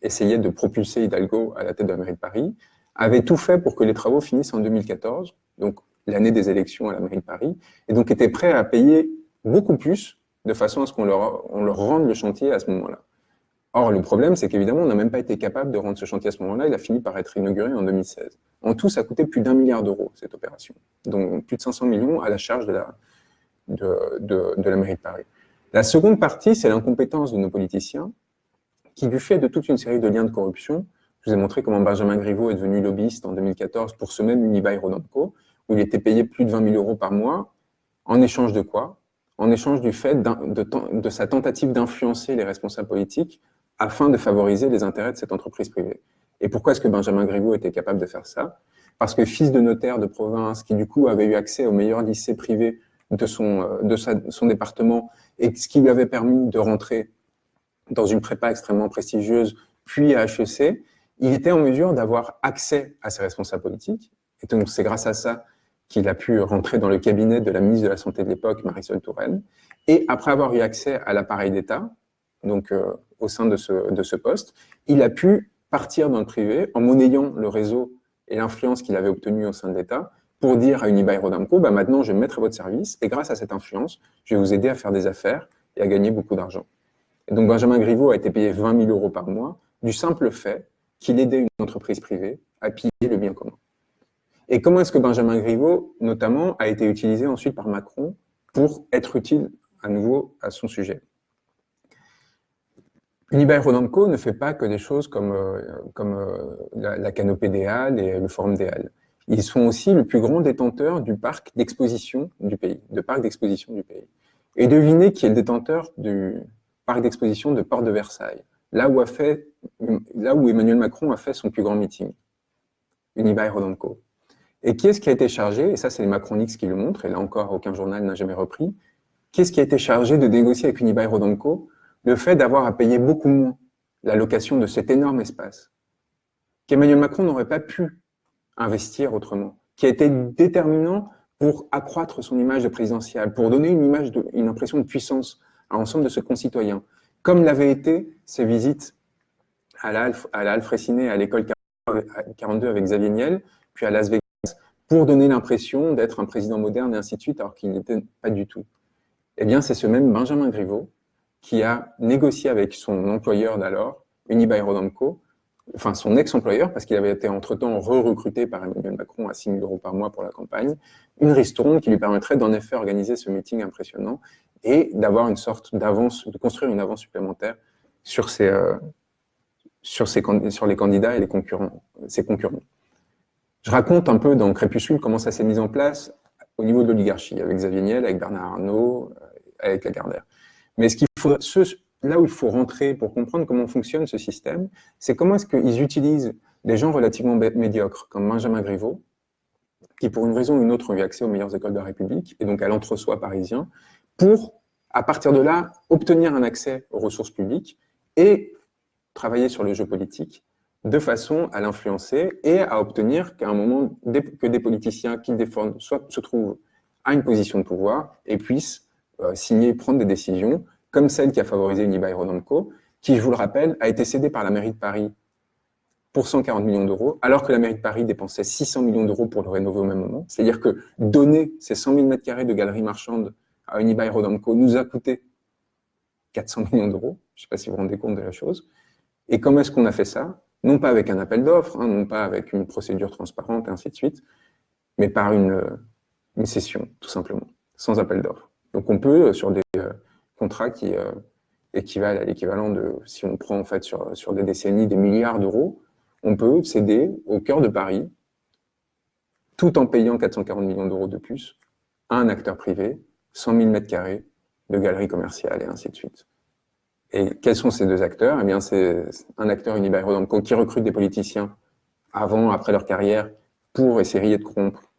Speaker 1: essayait de propulser Hidalgo à la tête de la mairie de Paris, avait tout fait pour que les travaux finissent en 2014, donc l'année des élections à la mairie de Paris, et donc était prêt à payer beaucoup plus de façon à ce qu'on leur rende le chantier à ce moment-là. Or, le problème, c'est qu'évidemment, on n'a même pas été capable de rendre ce chantier à ce moment-là. Il a fini par être inauguré en 2016. En tout, ça a coûté plus d'1 milliard d'euros, cette opération. Donc, plus de 500 millions à la charge de la mairie de Paris. La seconde partie, c'est l'incompétence de nos politiciens qui, du fait de toute une série de liens de corruption, je vous ai montré comment Benjamin Griveaux est devenu lobbyiste en 2014 pour ce même Unibail-Rodamco, où il était payé plus de 20 000 euros par mois, en échange de quoi? En échange du fait de sa tentative d'influencer les responsables politiques afin de favoriser les intérêts de cette entreprise privée. Et pourquoi est-ce que Benjamin Griveaux était capable de faire ça? Parce que fils de notaire de province, qui du coup avait eu accès au meilleur lycée privé de son département, et ce qui lui avait permis de rentrer dans une prépa extrêmement prestigieuse, puis à HEC, il était en mesure d'avoir accès à ses responsables politiques. Et donc c'est grâce à ça qu'il a pu rentrer dans le cabinet de la ministre de la Santé de l'époque, Marisol Touraine. Et après avoir eu accès à l'appareil d'État, donc au sein de ce poste, il a pu partir dans le privé en monnayant le réseau et l'influence qu'il avait obtenue au sein de l'État pour dire à Unibail-Rodamco, bah maintenant je vais me mettre à votre service et grâce à cette influence, je vais vous aider à faire des affaires et à gagner beaucoup d'argent. Et donc Benjamin Griveaux a été payé 20 000 euros par mois du simple fait qu'il aidait une entreprise privée à piller le bien commun. Et comment est-ce que Benjamin Griveaux, notamment, a été utilisé ensuite par Macron pour être utile à nouveau à son sujet? Unibail-Rodamco ne fait pas que des choses comme la canopée des Halles et le Forum des Halles. Ils sont aussi le plus grand détenteur du parc d'exposition du pays, Et devinez qui est le détenteur du parc d'exposition de Porte de Versailles, là où Emmanuel Macron a fait son plus grand meeting. Unibail-Rodamco. Et qui est-ce qui a été chargé, et ça c'est les Macronix qui le montrent, et là encore aucun journal n'a jamais repris, qui est-ce qui a été chargé de négocier avec Unibail-Rodamco le fait d'avoir à payer beaucoup moins la location de cet énorme espace, qu'Emmanuel Macron n'aurait pas pu investir autrement, qui a été déterminant pour accroître son image de présidentielle, pour donner une impression de puissance à l'ensemble de ses concitoyens, comme l'avaient été ses visites à la Halle Fraissinet, à l'école 42 avec Xavier Niel, puis à Las Vegas, pour donner l'impression d'être un président moderne et ainsi de suite, alors qu'il n'était pas du tout. Eh bien, c'est ce même Benjamin Griveaux qui a négocié avec son employeur d'alors, Unibail-Rodamco, enfin son ex-employeur, parce qu'il avait été entre-temps re-recruté par Emmanuel Macron à 6 000 euros par mois pour la campagne, une ristourne qui lui permettrait d'en effet organiser ce meeting impressionnant et d'avoir une sorte d'avance, de construire une avance supplémentaire sur sur les candidats et les concurrents, ses concurrents. Je raconte un peu dans Crépuscule comment ça s'est mis en place au niveau de l'oligarchie, avec Xavier Niel, avec Bernard Arnault, avec Lagardère. Mais là où il faut rentrer pour comprendre comment fonctionne ce système, c'est comment est-ce qu'ils utilisent des gens relativement médiocres, comme Benjamin Griveaux, qui pour une raison ou une autre ont eu accès aux meilleures écoles de la République, et donc à l'entre-soi parisien, pour, à partir de là, obtenir un accès aux ressources publiques et travailler sur le jeu politique de façon à l'influencer et à obtenir qu'à un moment, que des politiciens qui le défendent se trouvent à une position de pouvoir et puissent signer, prendre des décisions, comme celle qui a favorisé Unibail-Rodamco, qui, je vous le rappelle, a été cédée par la mairie de Paris pour 140 millions d'euros, alors que la mairie de Paris dépensait 600 millions d'euros pour le rénover au même moment. C'est-à-dire que donner ces 100 000 m² de galeries marchandes à Unibail-Rodamco nous a coûté 400 millions d'euros. Je ne sais pas si vous vous rendez compte de la chose. Et comment est-ce qu'on a fait ça? Non pas avec un appel d'offres, hein, non pas avec une procédure transparente, et ainsi de suite, mais par une cession, tout simplement, sans appel d'offres. Donc on peut, sur des contrats qui équivalent à l'équivalent de, si on prend en fait sur des décennies, des milliards d'euros, on peut céder au cœur de Paris, tout en payant 440 millions d'euros de plus, à un acteur privé, 100 000 m² de galeries commerciales, et ainsi de suite. Et quels sont ces deux acteurs? Eh bien, c'est un acteur Unibail-Rodamco qui recrute des politiciens avant, après leur carrière, pour essayer de corrompre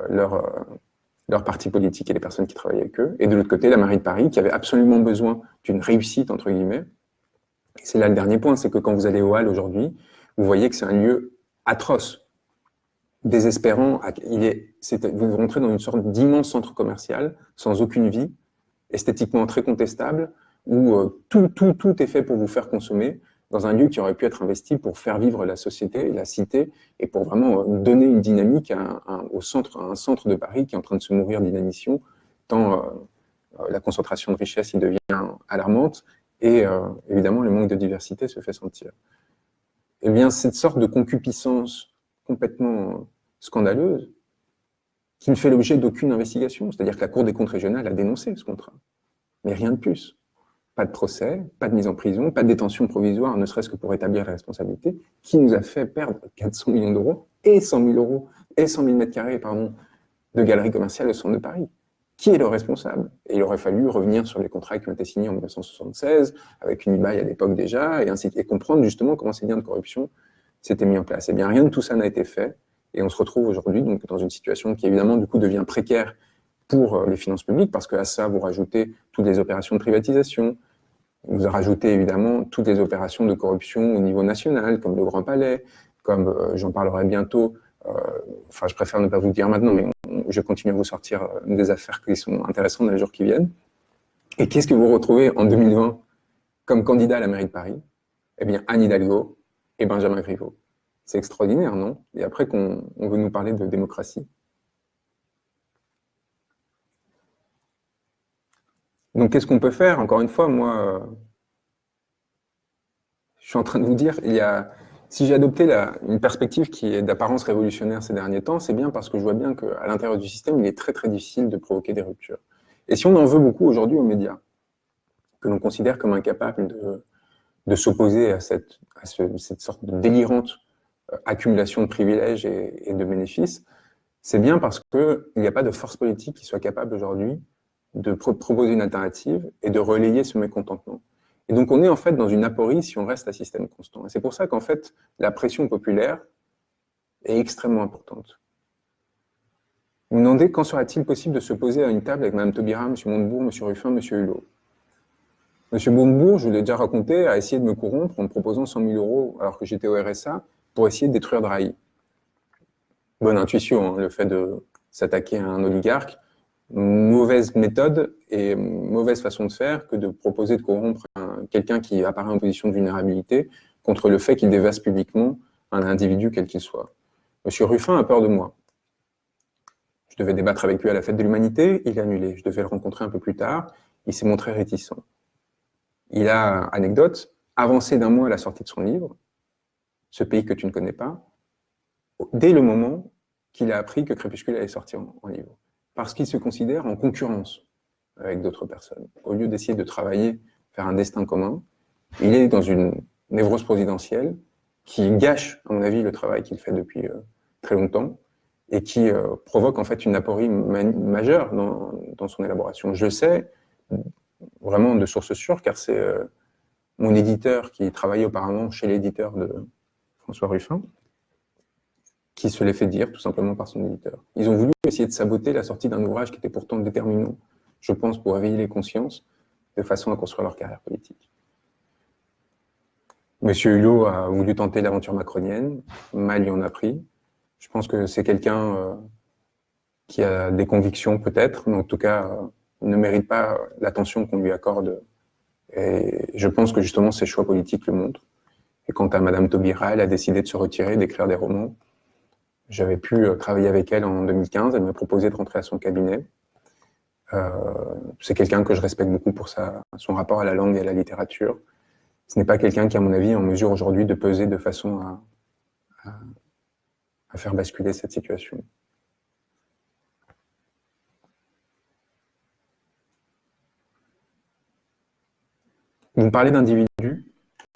Speaker 1: leur parti politique et les personnes qui travaillent avec eux. Et de l'autre côté, la mairie de Paris, qui avait absolument besoin d'une réussite, entre guillemets. Et c'est là le dernier point, c'est que quand vous allez au Halles aujourd'hui, vous voyez que c'est un lieu atroce, désespérant. Vous rentrez dans une sorte d'immense centre commercial, sans aucune vie, esthétiquement très contestable, où tout est fait pour vous faire consommer, dans un lieu qui aurait pu être investi pour faire vivre la société, la cité, et pour vraiment donner une dynamique à un centre de Paris qui est en train de se mourir d'inanition, tant la concentration de richesse y devient alarmante, et évidemment le manque de diversité se fait sentir. Eh bien, cette sorte de concupiscence complètement scandaleuse, qui ne fait l'objet d'aucune investigation, c'est-à-dire que la Cour des comptes régionale a dénoncé ce contrat, mais rien de plus. Pas de procès, pas de mise en prison, pas de détention provisoire, ne serait-ce que pour établir la responsabilité, qui nous a fait perdre 400 millions d'euros et 100 000 euros et 100 000 m² pardon, de galeries commerciales au centre de Paris. Qui est le responsable? Et il aurait fallu revenir sur les contrats qui ont été signés en 1976, avec Unibail à l'époque déjà, et comprendre justement comment ces liens de corruption s'étaient mis en place. Eh bien, rien de tout ça n'a été fait, et on se retrouve aujourd'hui donc dans une situation qui évidemment du coup devient précaire pour les finances publiques, parce qu'à ça, vous rajoutez toutes les opérations de privatisation, vous rajoutez évidemment toutes les opérations de corruption au niveau national, comme le Grand Palais, comme j'en parlerai bientôt, enfin je préfère ne pas vous le dire maintenant, mais je continue à vous sortir des affaires qui sont intéressantes dans les jours qui viennent. Et qu'est-ce que vous retrouvez en 2020 comme candidat à la mairie de Paris? Eh bien, Anne Hidalgo et Benjamin Griveaux. C'est extraordinaire, non? Et après qu'on veut nous parler de démocratie. Donc, qu'est-ce qu'on peut faire? Encore une fois, moi, je suis en train de vous dire, si j'ai adopté une perspective qui est d'apparence révolutionnaire ces derniers temps, c'est bien parce que je vois bien qu'à l'intérieur du système, il est très très difficile de provoquer des ruptures. Et si on en veut beaucoup aujourd'hui aux médias, que l'on considère comme incapables de s'opposer à cette sorte de délirante accumulation de privilèges et de bénéfices, c'est bien parce qu'il n'y a pas de force politique qui soit capable aujourd'hui de proposer une alternative et de relayer ce mécontentement. Et donc on est en fait dans une aporie si on reste à système constant. Et c'est pour ça qu'en fait la pression populaire est extrêmement importante. Vous me demandez quand sera-t-il possible de se poser à une table avec Mme Taubira, M. Montebourg, M. Ruffin, M. Hulot. M. Montebourg, je vous l'ai déjà raconté, a essayé de me corrompre en me proposant 100 000 euros alors que j'étais au RSA pour essayer de détruire Drahi. Bonne intuition, hein, le fait de s'attaquer à un oligarque. Mauvaise méthode et mauvaise façon de faire que de proposer de corrompre quelqu'un qui apparaît en position de vulnérabilité contre le fait qu'il dévaste publiquement un individu quel qu'il soit. Monsieur Ruffin a peur de moi. Je devais débattre avec lui à la fête de l'Humanité, il a annulé. Je devais le rencontrer un peu plus tard, il s'est montré réticent. Il a, anecdote, avancé d'un mois à la sortie de son livre, ce pays que tu ne connais pas, dès le moment qu'il a appris que Crépuscule allait sortir en livre. Parce qu'il se considère en concurrence avec d'autres personnes. Au lieu d'essayer de travailler, faire un destin commun, il est dans une névrose présidentielle qui gâche, à mon avis, le travail qu'il fait depuis très longtemps et qui provoque en fait une aporie majeure dans son élaboration. Je sais, vraiment de source sûre, car c'est mon éditeur qui travaillait auparavant chez l'éditeur de François Ruffin, qui se l'est fait dire tout simplement par son éditeur. Ils ont voulu essayer de saboter la sortie d'un ouvrage qui était pourtant déterminant, je pense, pour réveiller les consciences, de façon à construire leur carrière politique. Monsieur Hulot a voulu tenter l'aventure macronienne, mal y en a pris. Je pense que c'est quelqu'un qui a des convictions peut-être, mais en tout cas ne mérite pas l'attention qu'on lui accorde. Et je pense que justement ses choix politiques le montrent. Et quant à Madame Taubira, elle a décidé de se retirer, d'écrire des romans. J'avais pu travailler avec elle en 2015, elle m'a proposé de rentrer à son cabinet. C'est quelqu'un que je respecte beaucoup pour son rapport à la langue et à la littérature. Ce n'est pas quelqu'un qui, à mon avis, est en mesure aujourd'hui de peser de façon à faire basculer cette situation. Vous me parlez d'individus, vous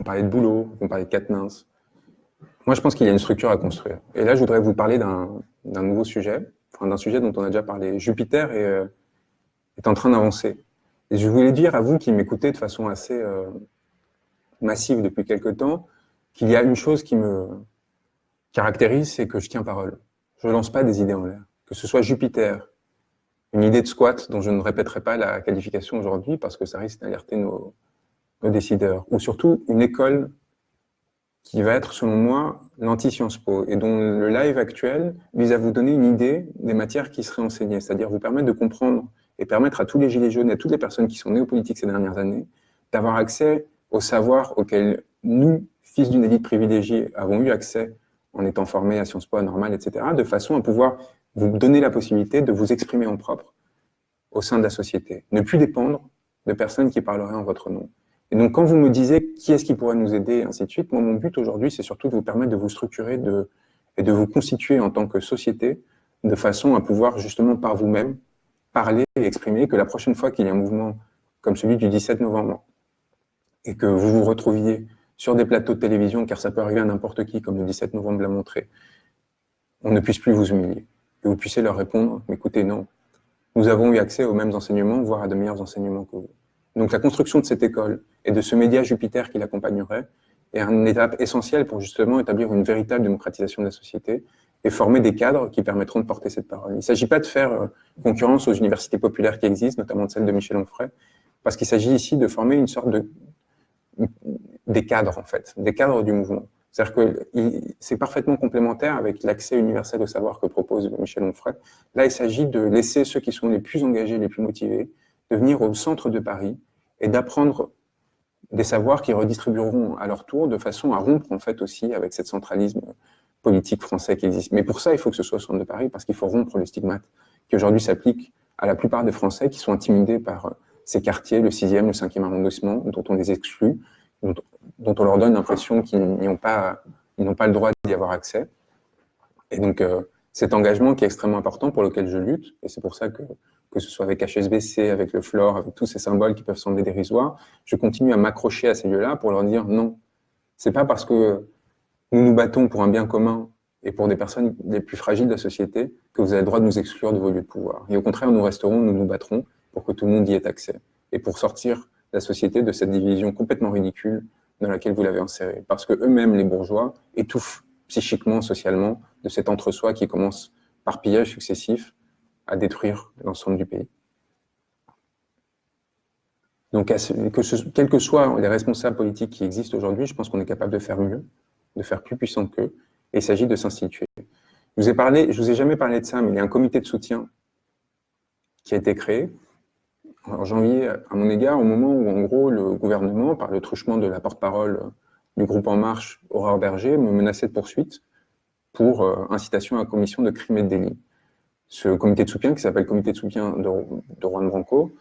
Speaker 1: me parlez de boulot, vous me parlez de Quatennens. Moi, je pense qu'il y a une structure à construire. Et là, je voudrais vous parler d'un nouveau sujet, enfin, d'un sujet dont on a déjà parlé. Jupiter est en train d'avancer. Et je voulais dire à vous qui m'écoutez de façon assez massive depuis quelque temps, qu'il y a une chose qui me caractérise, c'est que je tiens parole. Je ne lance pas des idées en l'air. Que ce soit Jupiter, une idée de squat dont je ne répéterai pas la qualification aujourd'hui parce que ça risque d'alerter nos décideurs, ou surtout une école qui va être, selon moi, l'anti-Sciences Po, et dont le live actuel vise à vous donner une idée des matières qui seraient enseignées, c'est-à-dire vous permettre de comprendre et permettre à tous les gilets jaunes et à toutes les personnes qui sont nées aux politiques ces dernières années d'avoir accès au savoir auquel nous, fils d'une élite privilégiée, avons eu accès en étant formés à Sciences Po, à Normal, etc., de façon à pouvoir vous donner la possibilité de vous exprimer en propre au sein de la société, ne plus dépendre de personnes qui parleraient en votre nom. Et donc, quand vous me disiez qui est-ce qui pourrait nous aider, et ainsi de suite, moi, mon but aujourd'hui, c'est surtout de vous permettre de vous structurer et de vous constituer en tant que société de façon à pouvoir, justement, par vous-même, parler et exprimer que la prochaine fois qu'il y a un mouvement comme celui du 17 novembre et que vous vous retrouviez sur des plateaux de télévision, car ça peut arriver à n'importe qui, comme le 17 novembre l'a montré, on ne puisse plus vous humilier. Et vous puissiez leur répondre, écoutez, non, nous avons eu accès aux mêmes enseignements, voire à de meilleurs enseignements que vous. Donc la construction de cette école et de ce média Jupiter qui l'accompagnerait est une étape essentielle pour justement établir une véritable démocratisation de la société et former des cadres qui permettront de porter cette parole. Il ne s'agit pas de faire concurrence aux universités populaires qui existent, notamment celle de Michel Onfray, parce qu'il s'agit ici de former une sorte des cadres, en fait, des cadres du mouvement. C'est-à-dire que c'est parfaitement complémentaire avec l'accès universel au savoir que propose Michel Onfray. Là, il s'agit de laisser ceux qui sont les plus engagés, les plus motivés, de venir au centre de Paris et d'apprendre des savoirs qui redistribueront à leur tour de façon à rompre en fait aussi avec cette centralisme politique français qui existe. Mais pour ça, il faut que ce soit au centre de Paris parce qu'il faut rompre le stigmate qui aujourd'hui s'applique à la plupart des Français qui sont intimidés par ces quartiers, le 6e, le 5e arrondissement, dont on les exclut, dont on leur donne l'impression qu'ils n'ont pas le droit d'y avoir accès. Et donc, cet engagement qui est extrêmement important pour lequel je lutte, et c'est pour ça que ce soit avec HSBC, avec le FLOR, avec tous ces symboles qui peuvent sembler dérisoires, je continue à m'accrocher à ces lieux-là pour leur dire non. C'est pas parce que nous nous battons pour un bien commun et pour des personnes les plus fragiles de la société que vous avez le droit de nous exclure de vos lieux de pouvoir. Et au contraire, nous resterons, nous nous battrons pour que tout le monde y ait accès et pour sortir la société de cette division complètement ridicule dans laquelle vous l'avez insérée. Parce que eux-mêmes, les bourgeois, étouffent psychiquement, socialement, de cet entre-soi qui commence par pillage successif à détruire l'ensemble du pays. Donc, quels que soient les responsables politiques qui existent aujourd'hui, je pense qu'on est capable de faire mieux, de faire plus puissant qu'eux, et il s'agit de s'instituer. Je vous ai jamais parlé de ça, mais il y a un comité de soutien qui a été créé en janvier à mon égard, au moment où, en gros, le gouvernement, par le truchement de la porte-parole du groupe En Marche, Aurore Berger, me menaçait de poursuite pour incitation à commission de crimes et de délits. Ce comité de soutien, qui s'appelle Comité de soutien de Juan Branco,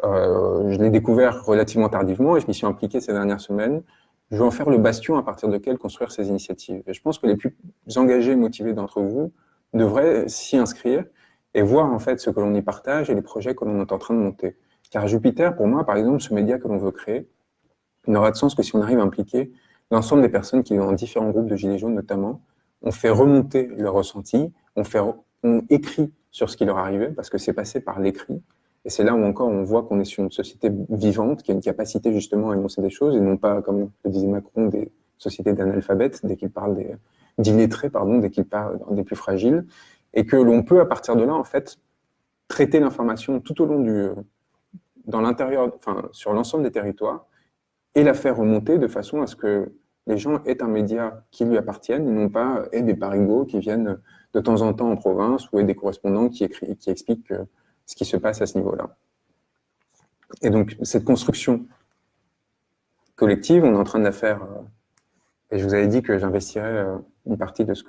Speaker 1: je l'ai découvert relativement tardivement et je m'y suis impliqué ces dernières semaines. je veux en faire le bastion à partir duquel construire ces initiatives. Et je pense que les plus engagés et motivés d'entre vous devraient s'y inscrire et voir en fait ce que l'on y partage et les projets que l'on est en train de monter. Car Jupiter, pour moi, par exemple, ce média que l'on veut créer, n'aura de sens que si on arrive à impliquer l'ensemble des personnes qui vivent dans différents groupes de Gilets jaunes notamment. On fait remonter leurs ressentis, on écrit sur ce qui leur arrivait, parce que c'est passé par l'écrit. Et c'est là où encore on voit qu'on est sur une société vivante, qui a une capacité justement à énoncer des choses, et non pas, comme le disait Macron, des sociétés d'analphabètes, dès qu'il parle d'illettrés, dès qu'il parle des plus fragiles, et que l'on peut, à partir de là, en fait, traiter l'information tout au long dans l'intérieur, enfin, sur l'ensemble des territoires, et la faire remonter de façon à ce que les gens aient un média qui lui appartienne, et non pas aient des parigots qui viennent de temps en temps en province ou aient des correspondants qui expliquent ce qui se passe à ce niveau-là. Et donc, cette construction collective, on est en train de la faire, et je vous avais dit que j'investirais une partie de ce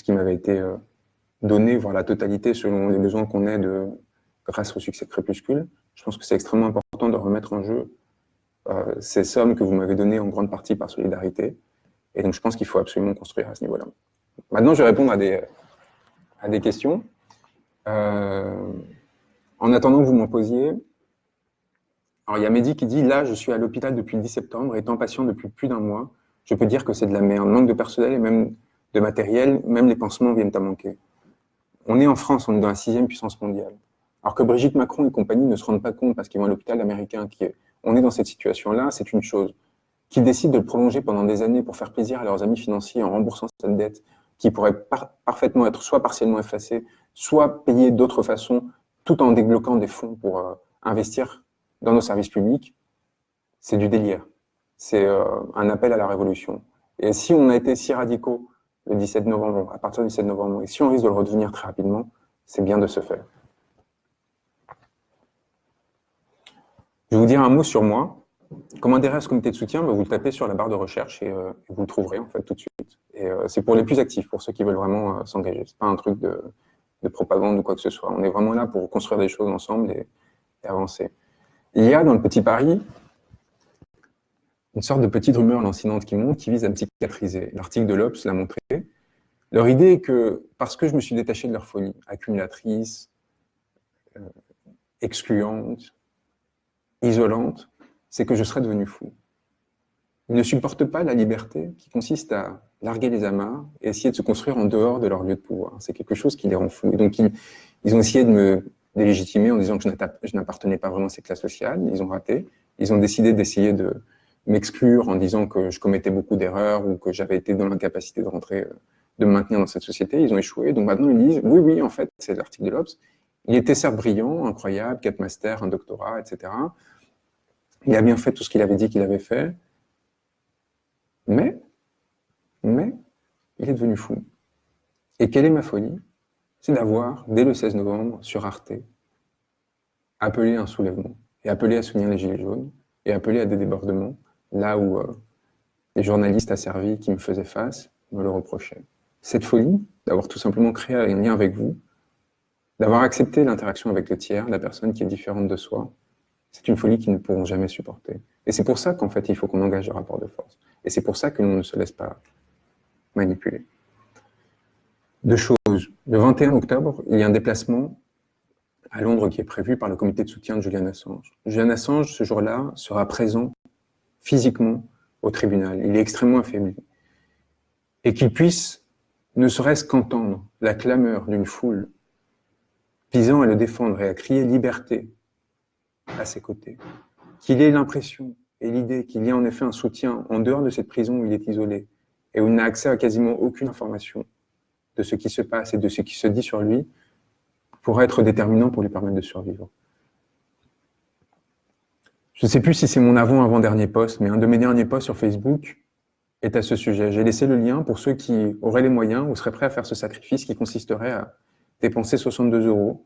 Speaker 1: qui m'avait été donné, voire la totalité selon les besoins qu'on ait grâce au succès de Crépuscule. Je pense que c'est extrêmement important de remettre en jeu ces sommes que vous m'avez données en grande partie par solidarité. Et donc, je pense qu'il faut absolument construire à ce niveau-là. Maintenant, je vais répondre à des questions. En attendant que vous m'en posiez, alors il y a Mehdi qui dit « Là, je suis à l'hôpital depuis le 10 septembre, étant patient depuis plus d'un mois. Je peux dire que c'est de la merde. Manque de personnel et même de matériel, même les pansements viennent à manquer. » On est en France, on est dans la 6e puissance mondiale. Alors que Brigitte Macron et compagnie ne se rendent pas compte parce qu'ils vont à l'hôpital américain on est dans cette situation-là, c'est une chose. Qu'ils décident de le prolonger pendant des années pour faire plaisir à leurs amis financiers en remboursant cette dette, qui pourrait parfaitement être soit partiellement effacée, soit payée d'autres façons, tout en débloquant des fonds pour investir dans nos services publics, c'est du délire. C'est un appel à la révolution. Et si on a été si radicaux le 17 novembre, à partir du 17 novembre, et si on risque de le redevenir très rapidement, c'est bien de se faire. Je vais vous dire un mot sur moi. Comment adhérer à ce comité de soutien? Vous le tapez sur la barre de recherche et vous le trouverez en fait tout de suite. Et c'est pour les plus actifs, pour ceux qui veulent vraiment s'engager. C'est pas un truc de propagande ou quoi que ce soit. On est vraiment là pour construire des choses ensemble et avancer. Il y a dans le Petit Paris une sorte de petite rumeur lancinante qui monte, qui vise à me psychiatriser. L'article de l'Obs l'a montré. Leur idée est que, parce que je me suis détaché de leur folie, accumulatrice, excluante, isolante, c'est que je serais devenu fou. Ils ne supportent pas la liberté qui consiste à larguer les amarres et essayer de se construire en dehors de leur lieu de pouvoir. C'est quelque chose qui les rend fous. Et donc, ils ont essayé de me délégitimer en disant que je n'appartenais pas vraiment à ces classes sociales. Ils ont raté. Ils ont décidé d'essayer de m'exclure en disant que je commettais beaucoup d'erreurs ou que j'avais été dans l'incapacité de rentrer, de me maintenir dans cette société. Ils ont échoué. Donc maintenant, ils disent, oui, en fait, c'est l'article de l'Obs. Il était certes brillant, incroyable, 4 masters, un doctorat, etc. Il a bien fait tout ce qu'il avait dit qu'il avait fait. Mais, il est devenu fou. Et quelle est ma folie? C'est d'avoir, dès le 16 novembre, sur Arte, appelé à un soulèvement, et appelé à soutenir les Gilets jaunes, et appelé à des débordements, là où les journalistes asservis qui me faisaient face me le reprochaient. Cette folie, d'avoir tout simplement créé un lien avec vous, d'avoir accepté l'interaction avec le tiers, la personne qui est différente de soi, c'est une folie qu'ils ne pourront jamais supporter. Et c'est pour ça qu'en fait, il faut qu'on engage le rapport de force. Et c'est pour ça que l'on ne se laisse pas manipuler. Deux choses. Le 21 octobre, il y a un déplacement à Londres qui est prévu par le comité de soutien de Julian Assange. Julian Assange, ce jour-là, sera présent physiquement au tribunal. Il est extrêmement affaibli. Et qu'il puisse, ne serait-ce qu'entendre la clameur d'une foule visant à le défendre et à crier liberté à ses côtés, qu'il ait l'impression et l'idée qu'il y a en effet un soutien en dehors de cette prison où il est isolé et où il n'a accès à quasiment aucune information de ce qui se passe et de ce qui se dit sur lui, pourrait être déterminant pour lui permettre de survivre. Je ne sais plus si c'est mon avant-dernier post, mais un de mes derniers posts sur Facebook est à ce sujet. J'ai laissé le lien pour ceux qui auraient les moyens ou seraient prêts à faire ce sacrifice qui consisterait à dépenser 62 €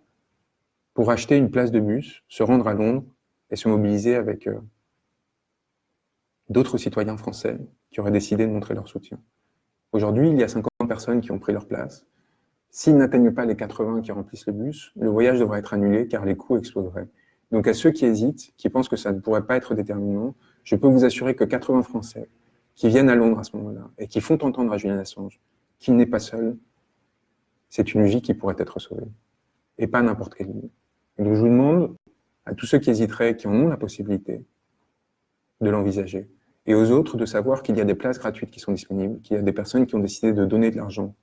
Speaker 1: pour acheter une place de bus, se rendre à Londres et se mobiliser avec d'autres citoyens français qui auraient décidé de montrer leur soutien. Aujourd'hui, il y a 50 personnes qui ont pris leur place. S'ils n'atteignent pas les 80 qui remplissent le bus, le voyage devrait être annulé car les coûts exploseraient. Donc à ceux qui hésitent, qui pensent que ça ne pourrait pas être déterminant, Je peux vous assurer que 80 Français qui viennent à Londres à ce moment-là et qui font entendre à Julian Assange qu'il n'est pas seul, c'est une vie qui pourrait être sauvée. Et pas n'importe quelle vie. Et donc je vous demande à tous ceux qui hésiteraient, qui en ont la possibilité, de l'envisager. Et aux autres de savoir qu'il y a des places gratuites qui sont disponibles, qu'il y a des personnes qui ont décidé de donner de l'argent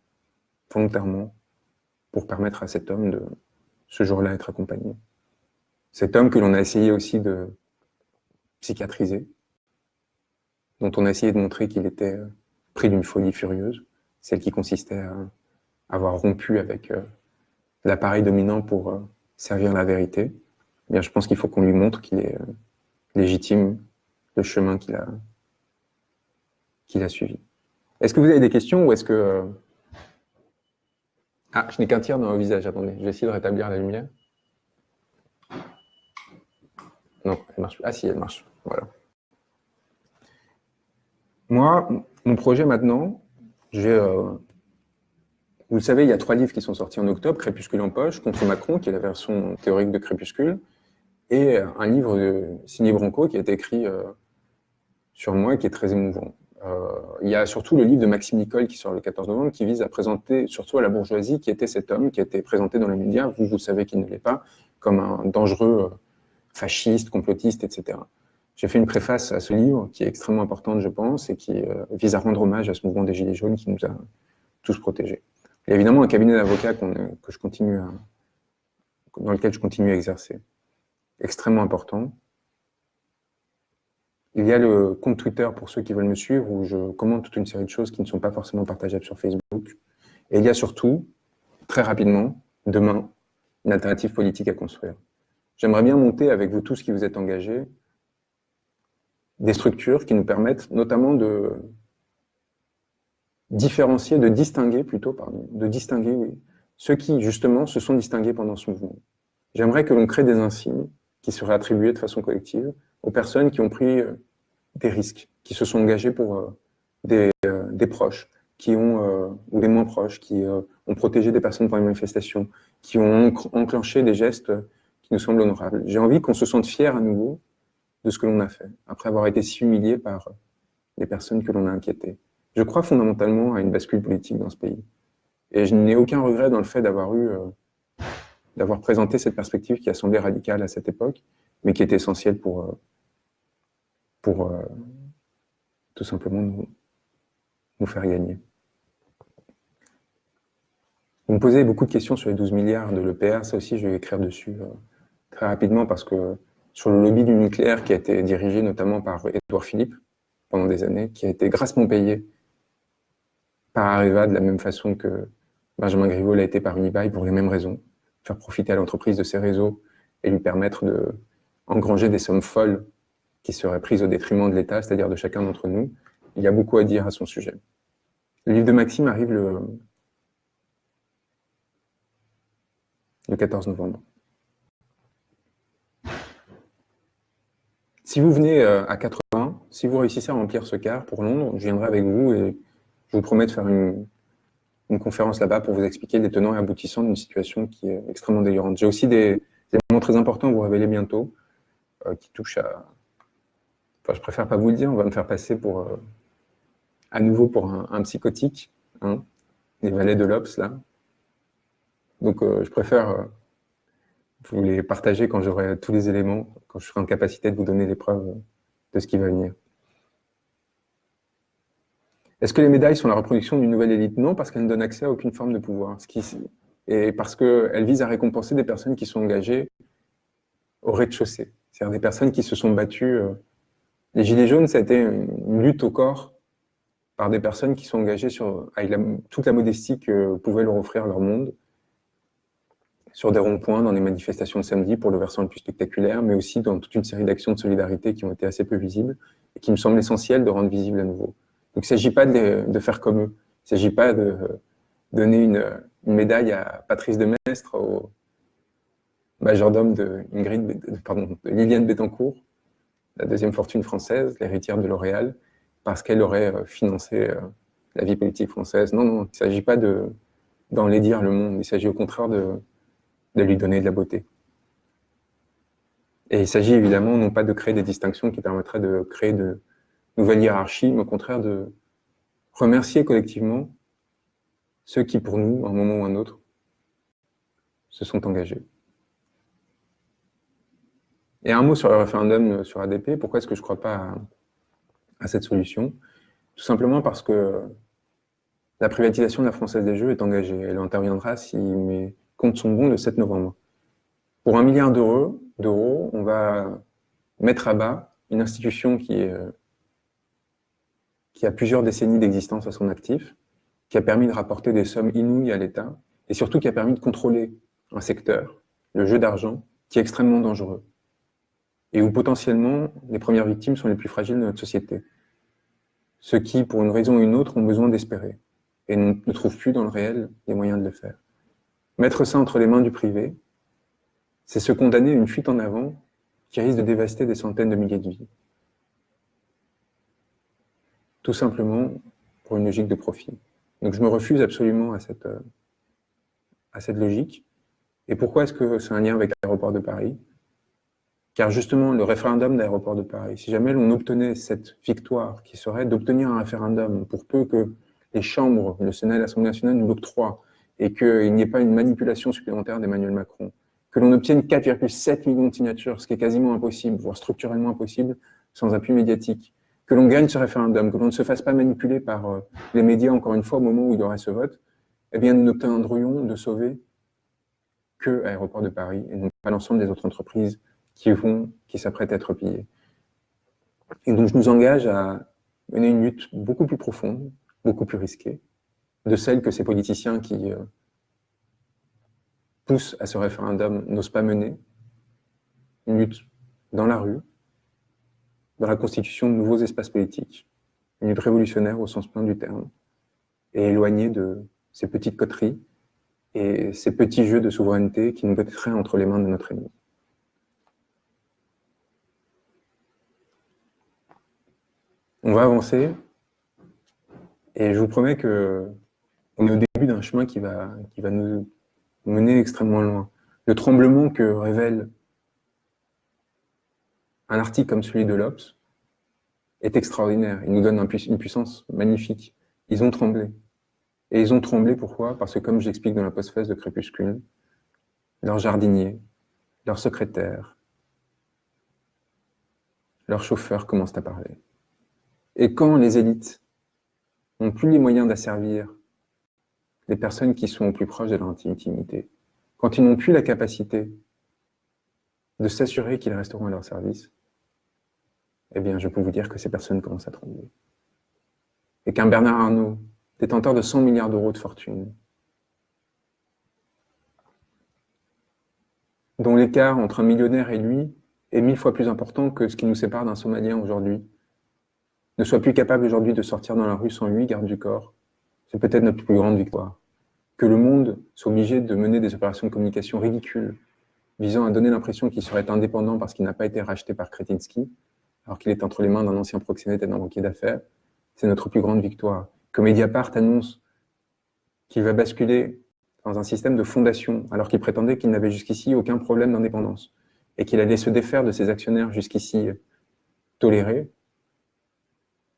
Speaker 1: volontairement pour permettre à cet homme de, ce jour-là, être accompagné. Cet homme que l'on a essayé aussi de psychiatriser, dont on a essayé de montrer qu'il était pris d'une folie furieuse, celle qui consistait à avoir rompu avec l'appareil dominant pour servir la vérité. Eh bien, je pense qu'il faut qu'on lui montre qu'il est légitime le chemin qu'il a suivi. Est-ce que vous avez des questions ou est-ce que... Ah, je n'ai qu'un tiers dans le visage, attendez, je vais essayer de rétablir la lumière. Non, elle marche. Ah si, elle marche, voilà. Moi, mon projet maintenant, vous le savez, il y a 3 livres qui sont sortis en octobre, Crépuscule en poche, contre Macron, qui est la version théorique de Crépuscule, et un livre signé Branco qui a été écrit sur moi et qui est très émouvant. Il y a surtout le livre de Maxime Nicole qui sort le 14 novembre, qui vise à présenter surtout à la bourgeoisie qui était cet homme qui a été présenté dans les médias, vous savez qu'il ne l'est pas, comme un dangereux fasciste, complotiste, etc. J'ai fait une préface à ce livre qui est extrêmement importante, je pense, et qui vise à rendre hommage à ce mouvement des Gilets jaunes qui nous a tous protégés. Il y a évidemment un cabinet d'avocats dans lequel je continue à exercer. Extrêmement important. Il y a le compte Twitter pour ceux qui veulent me suivre où je commente toute une série de choses qui ne sont pas forcément partageables sur Facebook. Et il y a surtout, très rapidement, demain, une alternative politique à construire. J'aimerais bien monter avec vous tous qui vous êtes engagés des structures qui nous permettent notamment de différencier, de distinguer, oui, ceux qui, justement, se sont distingués pendant ce mouvement. J'aimerais que l'on crée des insignes qui seraient attribués de façon collective aux personnes qui ont pris des risques, qui se sont engagés pour des proches, ou des moins proches, qui ont protégé des personnes pendant les manifestations, qui ont enclenché des gestes qui nous semblent honorables. J'ai envie qu'on se sente fier à nouveau de ce que l'on a fait, après avoir été si humilié par les personnes que l'on a inquiétées. Je crois fondamentalement à une bascule politique dans ce pays. Et je n'ai aucun regret dans le fait d'avoir présenté cette perspective qui a semblé radicale à cette époque, mais qui était essentielle pour tout simplement nous faire gagner. Vous me posez beaucoup de questions sur les 12 milliards de l'EPR, ça aussi je vais écrire dessus très rapidement parce que sur le lobby du nucléaire qui a été dirigé notamment par Édouard Philippe pendant des années, qui a été grassement payé par Areva de la même façon que Benjamin Griveaux l'a été par Unibail pour les mêmes raisons, faire profiter à l'entreprise de ses réseaux et lui permettre de engranger des sommes folles qui seraient prises au détriment de l'État, c'est-à-dire de chacun d'entre nous. Il y a beaucoup à dire à son sujet. Le livre de Maxime arrive le 14 novembre. Si vous venez à 80, si vous réussissez à remplir ce quart pour Londres, je viendrai avec vous et je vous promets de faire une conférence là-bas pour vous expliquer les tenants et aboutissants d'une situation qui est extrêmement délirante. J'ai aussi des éléments très importants à vous révéler bientôt, qui touchent à... Enfin, je préfère pas vous le dire, on va me faire passer pour, à nouveau pour un psychotique, hein, les valets de l'Obs, là. Donc, je préfère vous les partager quand j'aurai tous les éléments, quand je serai en capacité de vous donner les preuves de ce qui va venir. Est-ce que les médailles sont la reproduction d'une nouvelle élite? Non, parce qu'elles ne donnent accès à aucune forme de pouvoir. Et parce qu'elles visent à récompenser des personnes qui sont engagées au rez-de-chaussée. C'est-à-dire des personnes qui se sont battues. Les Gilets jaunes, ça a été une lutte au corps par des personnes qui sont engagées avec toute la modestie que pouvait leur offrir leur monde, sur des ronds-points, dans des manifestations de samedi pour le versant le plus spectaculaire, mais aussi dans toute une série d'actions de solidarité qui ont été assez peu visibles et qui me semblent essentielles de rendre visibles à nouveau. Donc il ne s'agit pas de faire comme eux. Il ne s'agit pas de donner une médaille à Patrice Demestre, au majordome de Liliane Bettencourt, la deuxième fortune française, l'héritière de L'Oréal, parce qu'elle aurait financé la vie politique française. Non, non, il ne s'agit pas d'enlaidir le monde. Il s'agit au contraire de lui donner de la beauté. Et il s'agit évidemment non pas de créer des distinctions qui permettraient de créer de nouvelles hiérarchies, mais au contraire de remercier collectivement ceux qui, pour nous, à un moment ou à un autre, se sont engagés. Et un mot sur le référendum sur ADP, pourquoi est-ce que je ne crois pas à cette solution? Tout simplement parce que la privatisation de la Française des Jeux est engagée. Elle interviendra, si mes comptes sont bons, le 7 novembre. Pour 1 milliard d'euros, on va mettre à bas une institution qui a plusieurs décennies d'existence à son actif, qui a permis de rapporter des sommes inouïes à l'État, et surtout qui a permis de contrôler un secteur, le jeu d'argent, qui est extrêmement dangereux, et où potentiellement les premières victimes sont les plus fragiles de notre société. Ceux qui, pour une raison ou une autre, ont besoin d'espérer, et ne trouvent plus dans le réel les moyens de le faire. Mettre ça entre les mains du privé, c'est se condamner à une fuite en avant qui risque de dévaster des centaines de milliers de vies. Tout simplement pour une logique de profit. Donc je me refuse absolument à cette logique. Et pourquoi est-ce que c'est un lien avec l'aéroport de Paris? Car justement, le référendum d'aéroport de Paris, si jamais on obtenait cette victoire, qui serait d'obtenir un référendum, pour peu que les chambres, le Sénat et l'Assemblée nationale nous l'octroient, et qu'il n'y ait pas une manipulation supplémentaire d'Emmanuel Macron, que l'on obtienne 4,7 millions de signatures, ce qui est quasiment impossible, voire structurellement impossible, sans appui médiatique, que l'on gagne ce référendum, que l'on ne se fasse pas manipuler par les médias, encore une fois, au moment où il y aurait ce vote, eh bien, nous n'obtiendrions de sauver que Aéroport de Paris, et non pas l'ensemble des autres entreprises qui s'apprêtent à être pillées. Et donc, je nous engage à mener une lutte beaucoup plus profonde, beaucoup plus risquée, de celle que ces politiciens qui poussent à ce référendum n'osent pas mener, une lutte dans la rue, dans la constitution de nouveaux espaces politiques, une lutte révolutionnaire au sens plein du terme, et éloignée de ces petites coteries et ces petits jeux de souveraineté qui nous mettraient entre les mains de notre ennemi. On va avancer, et je vous promets qu'on est au début d'un chemin qui va nous mener extrêmement loin. Le tremblement que révèle un article comme celui de l'Obs est extraordinaire. Il nous donne une puissance magnifique. Ils ont tremblé. Et ils ont tremblé pourquoi? Parce que, comme j'explique dans la postface de Crépuscule, leur jardinier, leur secrétaire, leur chauffeur commencent à parler. Et quand les élites n'ont plus les moyens d'asservir les personnes qui sont au plus proche de leur intimité, quand ils n'ont plus la capacité de s'assurer qu'ils resteront à leur service, eh bien, je peux vous dire que ces personnes commencent à trembler. Et qu'un Bernard Arnault, détenteur de 100 milliards d'euros de fortune, dont l'écart entre un millionnaire et lui est 1000 fois plus important que ce qui nous sépare d'un Somalien aujourd'hui, ne soit plus capable aujourd'hui de sortir dans la rue sans 8 gardes du corps, c'est peut-être notre plus grande victoire. Que le monde soit obligé de mener des opérations de communication ridicules, visant à donner l'impression qu'il serait indépendant parce qu'il n'a pas été racheté par Kretinsky, alors qu'il est entre les mains d'un ancien proxénète et d'un banquier d'affaires, c'est notre plus grande victoire. Que Mediapart annonce qu'il va basculer dans un système de fondation, alors qu'il prétendait qu'il n'avait jusqu'ici aucun problème d'indépendance, et qu'il allait se défaire de ses actionnaires jusqu'ici tolérés,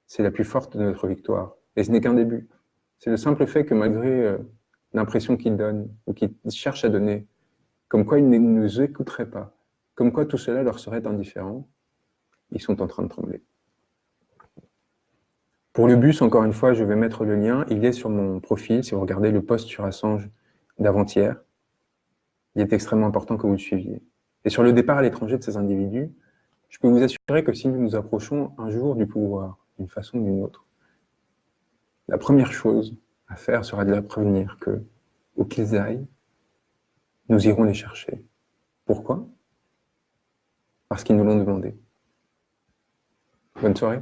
Speaker 1: c'est la plus forte de notre victoire. Et ce n'est qu'un début. C'est le simple fait que malgré l'impression qu'ils donnent, ou qu'ils cherchent à donner, comme quoi ils ne nous écouteraient pas, comme quoi tout cela leur serait indifférent, ils sont en train de trembler. Pour le bus, encore une fois, je vais mettre le lien. Il est sur mon profil. Si vous regardez le post sur Assange d'avant-hier, il est extrêmement important que vous le suiviez. Et sur le départ à l'étranger de ces individus, je peux vous assurer que si nous nous approchons un jour du pouvoir, d'une façon ou d'une autre, la première chose à faire sera de leur prévenir que, où qu'ils aillent, nous irons les chercher. Pourquoi? Parce qu'ils nous l'ont demandé. Bonne soirée.